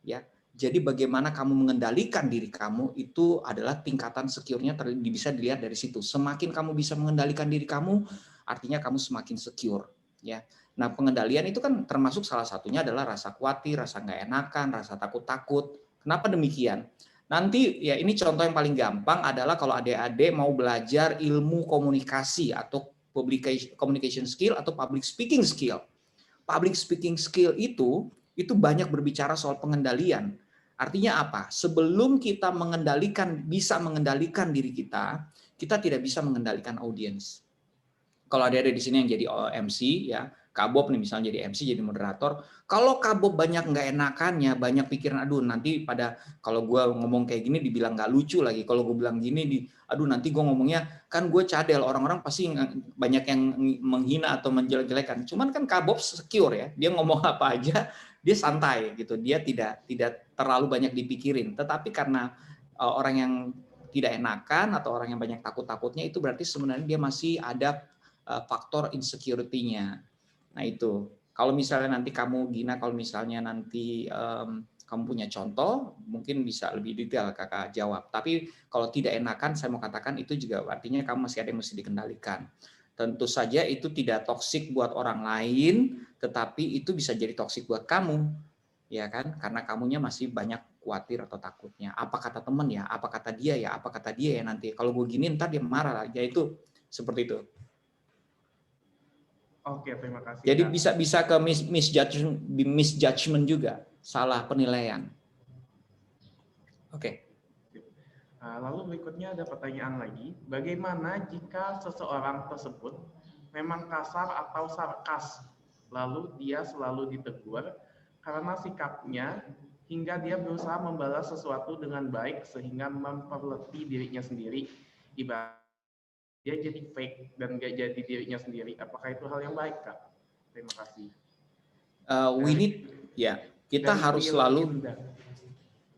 Ya. Jadi bagaimana kamu mengendalikan diri kamu itu adalah tingkatan secure-nya bisa dilihat dari situ. Semakin kamu bisa mengendalikan diri kamu, artinya kamu semakin secure. Ya. Nah pengendalian itu kan termasuk salah satunya adalah rasa khawatir, rasa nggak enakan, rasa takut-takut. Kenapa demikian? Nanti ya ini contoh yang paling gampang adalah kalau adik-adik mau belajar ilmu komunikasi atau communication skill atau public speaking skill. Public speaking skill itu banyak berbicara soal pengendalian. Artinya apa? Sebelum kita bisa mengendalikan diri kita tidak bisa mengendalikan audiens. Kalau ada di sini yang jadi MC ya, Kak Bob nih misalnya jadi MC, jadi moderator. Kalau Kak Bob banyak nggak enakannya, banyak pikiran, aduh nanti kalau gue ngomong kayak gini dibilang nggak lucu lagi. Kalau gue bilang gini, aduh nanti gue ngomongnya kan gue cadel, orang-orang pasti banyak yang menghina atau menjelek-jelekan. Cuman kan Kak Bob secure ya, dia ngomong apa aja, dia santai gitu, dia tidak terlalu banyak dipikirin. Tetapi karena orang yang tidak enakan atau orang yang banyak takut-takutnya itu berarti sebenarnya dia masih ada faktor insecurity-nya. Nah itu, kalau misalnya nanti kamu Gina, kalau misalnya nanti kamu punya contoh, mungkin bisa lebih detail kakak jawab. Tapi kalau tidak enakan, saya mau katakan itu juga artinya kamu masih ada yang mesti dikendalikan. Tentu saja itu tidak toksik buat orang lain, tetapi itu bisa jadi toksik buat kamu, ya kan? Karena kamunya masih banyak khawatir atau takutnya. Apa kata teman ya? Apa kata dia ya? Apa kata dia ya nanti? Kalau gue gini ntar dia marah. Ya itu seperti itu. Oke, terima kasih. Jadi Kak. bisa ke misjudgment juga, salah penilaian. Oke. Lalu berikutnya ada pertanyaan lagi. Bagaimana jika seseorang tersebut memang kasar atau sarkas, lalu dia selalu ditegur karena sikapnya hingga dia berusaha membalas sesuatu dengan baik sehingga memperletih dirinya sendiri. Ibarat dia jadi fake dan gak jadi dirinya sendiri. Apakah itu hal yang baik, Kak? Terima kasih. Kita harus selalu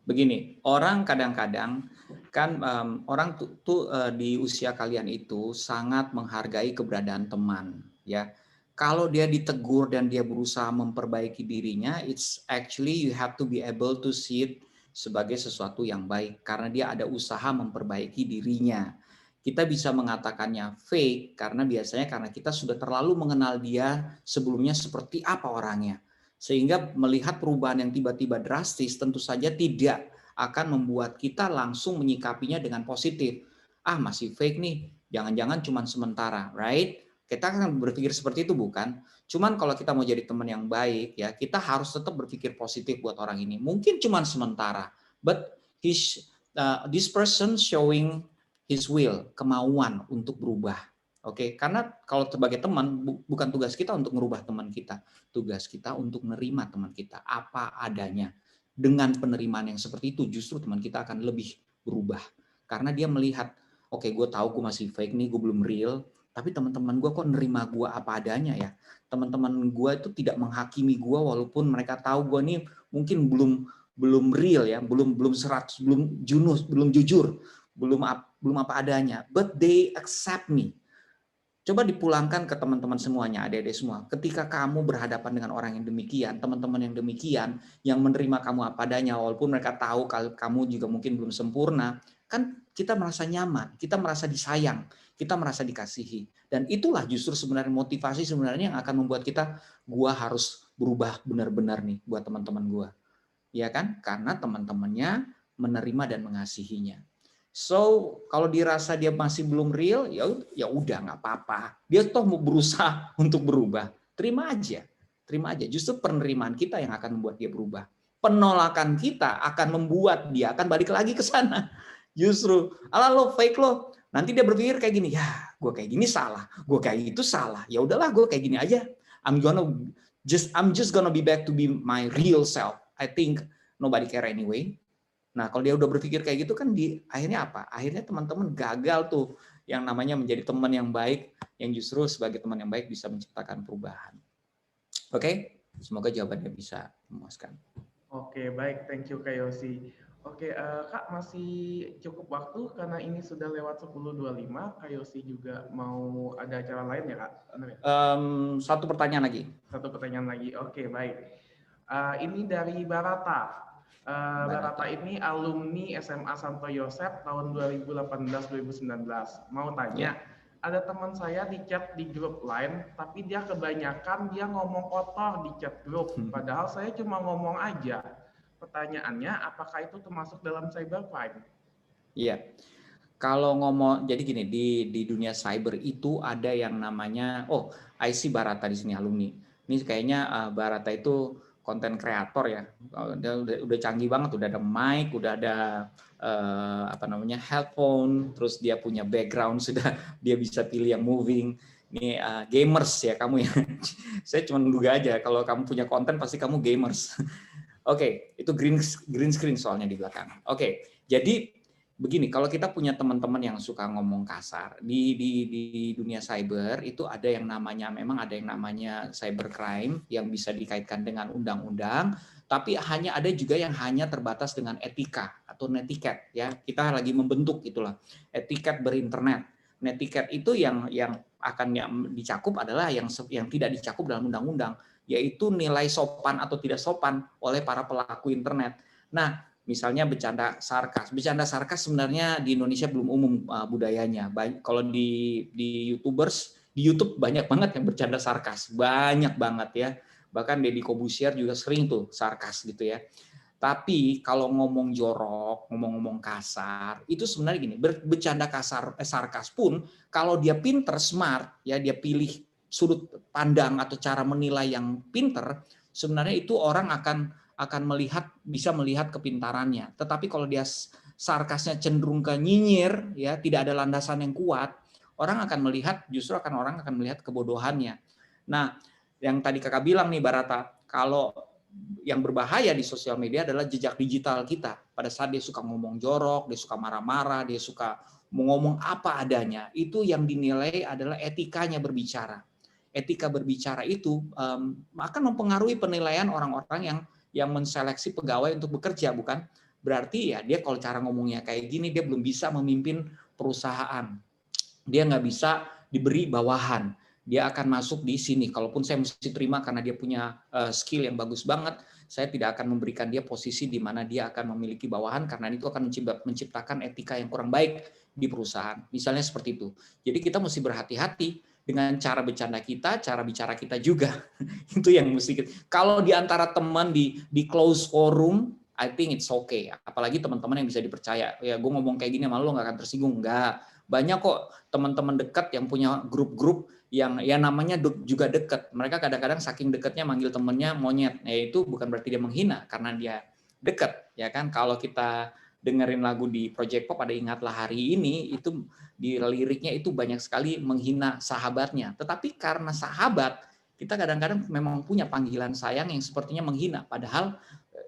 begini. Orang kadang-kadang kan orang tuh di usia kalian itu sangat menghargai keberadaan teman, ya. Kalau dia ditegur dan dia berusaha memperbaiki dirinya, it's actually you have to be able to see it sebagai sesuatu yang baik karena dia ada usaha memperbaiki dirinya. Kita bisa mengatakannya fake karena biasanya karena kita sudah terlalu mengenal dia sebelumnya seperti apa orangnya. Sehingga melihat perubahan yang tiba-tiba drastis tentu saja tidak akan membuat kita langsung menyikapinya dengan positif. Ah, masih fake nih, jangan-jangan cuma sementara, right? Kita akan berpikir seperti itu bukan? Cuman kalau kita mau jadi teman yang baik ya, kita harus tetap berpikir positif buat orang ini. Mungkin cuma sementara, but this person showing his will, kemauan untuk berubah. Oke, karena kalau sebagai teman bukan tugas kita untuk merubah teman kita, tugas kita untuk menerima teman kita apa adanya. dengan penerimaan yang seperti itu, justru teman kita akan lebih berubah. Karena dia melihat, oke, gue tahu gue masih fake nih, gue belum real, tapi teman-teman gue kok nerima gue apa adanya ya. Teman-teman gue itu tidak menghakimi gue walaupun mereka tahu gue nih mungkin belum real ya, belum 100, belum jujur, belum apa adanya, but they accept me. Coba dipulangkan ke teman-teman semuanya, adik-adik semua. Ketika kamu berhadapan dengan orang yang demikian, teman-teman yang demikian, yang menerima kamu apa adanya, walaupun mereka tahu kamu juga mungkin belum sempurna, kan kita merasa nyaman, kita merasa disayang, kita merasa dikasihi. Dan itulah justru sebenarnya motivasi sebenarnya yang akan membuat kita, gua harus berubah benar-benar nih buat teman-teman gua. Ya kan? Karena teman-temannya menerima dan mengasihinya. So, kalau dirasa dia masih belum real, ya udah nggak apa-apa. Dia toh mau berusaha untuk berubah. Terima aja. Justru penerimaan kita yang akan membuat dia berubah. Penolakan kita akan membuat dia akan balik lagi ke sana. Justru, ala lo fake lo. Nanti dia berpikir kayak gini, ya gue kayak gini salah, gue kayak itu salah. Ya udahlah, gue kayak gini aja. I'm just gonna be back to be my real self. I think nobody care anyway. Nah, kalau dia udah berpikir kayak gitu kan akhirnya apa? Akhirnya teman-teman gagal tuh yang namanya menjadi teman yang baik, yang justru sebagai teman yang baik bisa menciptakan perubahan. Oke? Semoga jawabannya bisa memuaskan. Oke, baik. Thank you, Kak Yosi. Oke, Kak, masih cukup waktu karena ini sudah lewat 10.25. Kak Yosi juga mau ada acara lain ya, Kak? Satu pertanyaan lagi. Oke, baik. Ini dari Barata. Barata ini alumni SMA Santo Yosep tahun 2018-2019. Mau tanya, ada teman saya di chat di grup lain, tapi dia kebanyakan dia ngomong kotor di chat grup. Padahal saya cuma ngomong aja. Pertanyaannya, apakah itu termasuk dalam cybercrime? Iya. Kalau ngomong, jadi gini, di dunia cyber itu ada yang namanya, I see Barata di sini alumni. Ini kayaknya Barata itu konten kreator ya, udah canggih banget, udah ada mic, udah ada headphone, terus dia punya background, sudah dia bisa pilih yang moving. Ini gamers ya kamu ya. Saya cuma menduga aja kalau kamu punya konten pasti kamu gamers. Oke, itu green screen soalnya di belakang. Oke, jadi begini, kalau kita punya teman-teman yang suka ngomong kasar di dunia cyber itu ada yang namanya cybercrime yang bisa dikaitkan dengan undang-undang, tapi ada juga yang hanya terbatas dengan etika atau netiquette ya. Kita lagi membentuk itulah etiket berinternet. Netiquette itu yang akan dicakup adalah yang tidak dicakup dalam undang-undang, yaitu nilai sopan atau tidak sopan oleh para pelaku internet. Nah, misalnya bercanda sarkas. Bercanda sarkas sebenarnya di Indonesia belum umum budayanya. Kalau di YouTubers, di YouTube banyak banget yang bercanda sarkas. Banyak banget ya. Bahkan Deddy Corbuzier juga sering tuh sarkas gitu ya. Tapi kalau ngomong jorok, ngomong kasar, itu sebenarnya gini, bercanda sarkas pun kalau dia pinter, smart, ya dia pilih sudut pandang atau cara menilai yang pinter, sebenarnya itu orang akan bisa melihat kepintarannya. Tetapi kalau dia sarkasnya cenderung ke nyinyir, ya tidak ada landasan yang kuat, orang akan melihat kebodohannya. Nah, yang tadi kakak bilang nih Barata, kalau yang berbahaya di sosial media adalah jejak digital kita. Pada saat dia suka ngomong jorok, dia suka marah-marah, dia suka ngomong apa adanya, itu yang dinilai adalah etikanya berbicara. Etika berbicara itu akan mempengaruhi penilaian orang-orang yang menseleksi pegawai untuk bekerja, bukan? Berarti ya dia kalau cara ngomongnya kayak gini, dia belum bisa memimpin perusahaan. Dia nggak bisa diberi bawahan. Dia akan masuk di sini. Kalaupun saya mesti terima karena dia punya skill yang bagus banget, saya tidak akan memberikan dia posisi di mana dia akan memiliki bawahan karena itu akan menciptakan etika yang kurang baik di perusahaan. Misalnya seperti itu. Jadi kita mesti berhati-hati dengan cara bercanda kita, cara bicara kita juga. Itu yang mesti. Kalau di antara teman di close forum, I think it's okay. Apalagi teman-teman yang bisa dipercaya. Ya, gue ngomong kayak gini malu nggak akan tersinggung. Enggak. Banyak kok teman-teman dekat yang punya grup-grup yang ya namanya juga dekat. Mereka kadang-kadang saking dekatnya manggil temennya monyet. Ya itu bukan berarti dia menghina karena dia dekat, ya kan? Kalau kita dengerin lagu di Project Pop ada Ingatlah Hari Ini, itu di liriknya itu banyak sekali menghina sahabatnya. Tetapi karena sahabat, kita kadang-kadang memang punya panggilan sayang yang sepertinya menghina. Padahal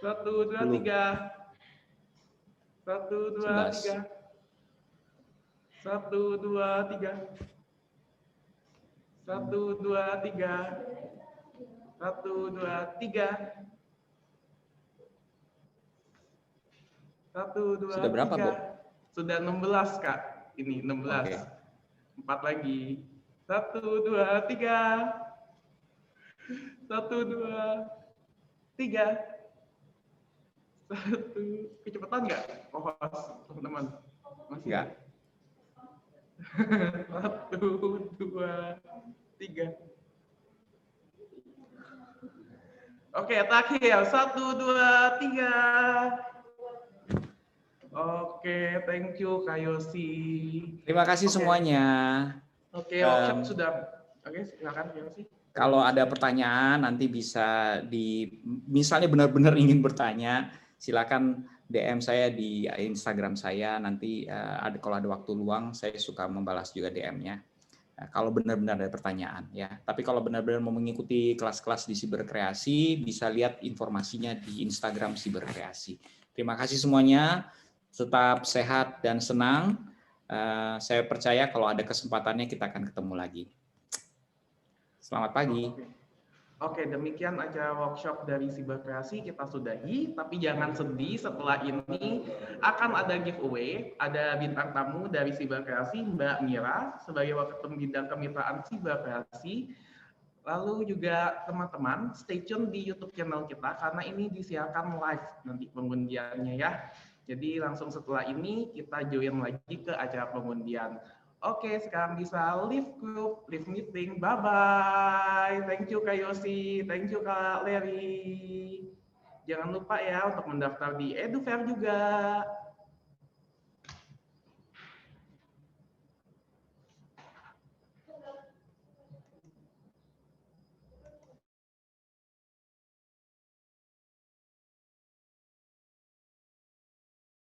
1, 2, 3. 1, 2, 3. 1, 2, 3. 1, 2, 3. 1, 2, 3. 1, 2, Sudah berapa, 3. Bob? Sudah 16, Kak. Ini 16. Oke. 4 lagi. 1, 2, 3. 1, 2, 3. 1. Kecepatan nggak? Oh, teman-teman. Masih Nggak. 1, 2, 3. Oke, terakhir. 1, 2, 3. Oke, thank you Kak Yosi. Terima kasih Oke. semuanya. Oke, workshop sudah. Oke, silakan Kak Yosi. Kalau ada pertanyaan nanti bisa misalnya benar-benar ingin bertanya, silakan DM saya di Instagram saya. Nanti kalau ada waktu luang, saya suka membalas juga DM-nya. Kalau benar-benar ada pertanyaan, ya. Tapi kalau benar-benar mau mengikuti kelas-kelas di Siberkreasi, bisa lihat informasinya di Instagram Siberkreasi. Terima kasih semuanya. Tetap sehat dan senang. Saya percaya kalau ada kesempatannya kita akan ketemu lagi. Selamat pagi. Oke, demikian acara workshop dari Siberkreasi kita sudahi. Tapi jangan sedih, setelah ini akan ada giveaway. Ada bintang tamu dari Siberkreasi, Mbak Mira, sebagai wakil bidang kemitraan Siberkreasi. Lalu juga teman-teman, stay tune di YouTube channel kita karena ini disiarkan live nanti pengundiannya ya. Jadi langsung setelah ini kita join lagi ke acara pengundian. Oke, sekarang bisa leave group, leave meeting. Bye-bye. Thank you Kak Yosi, thank you Kak Larry. Jangan lupa ya untuk mendaftar di EduFair juga.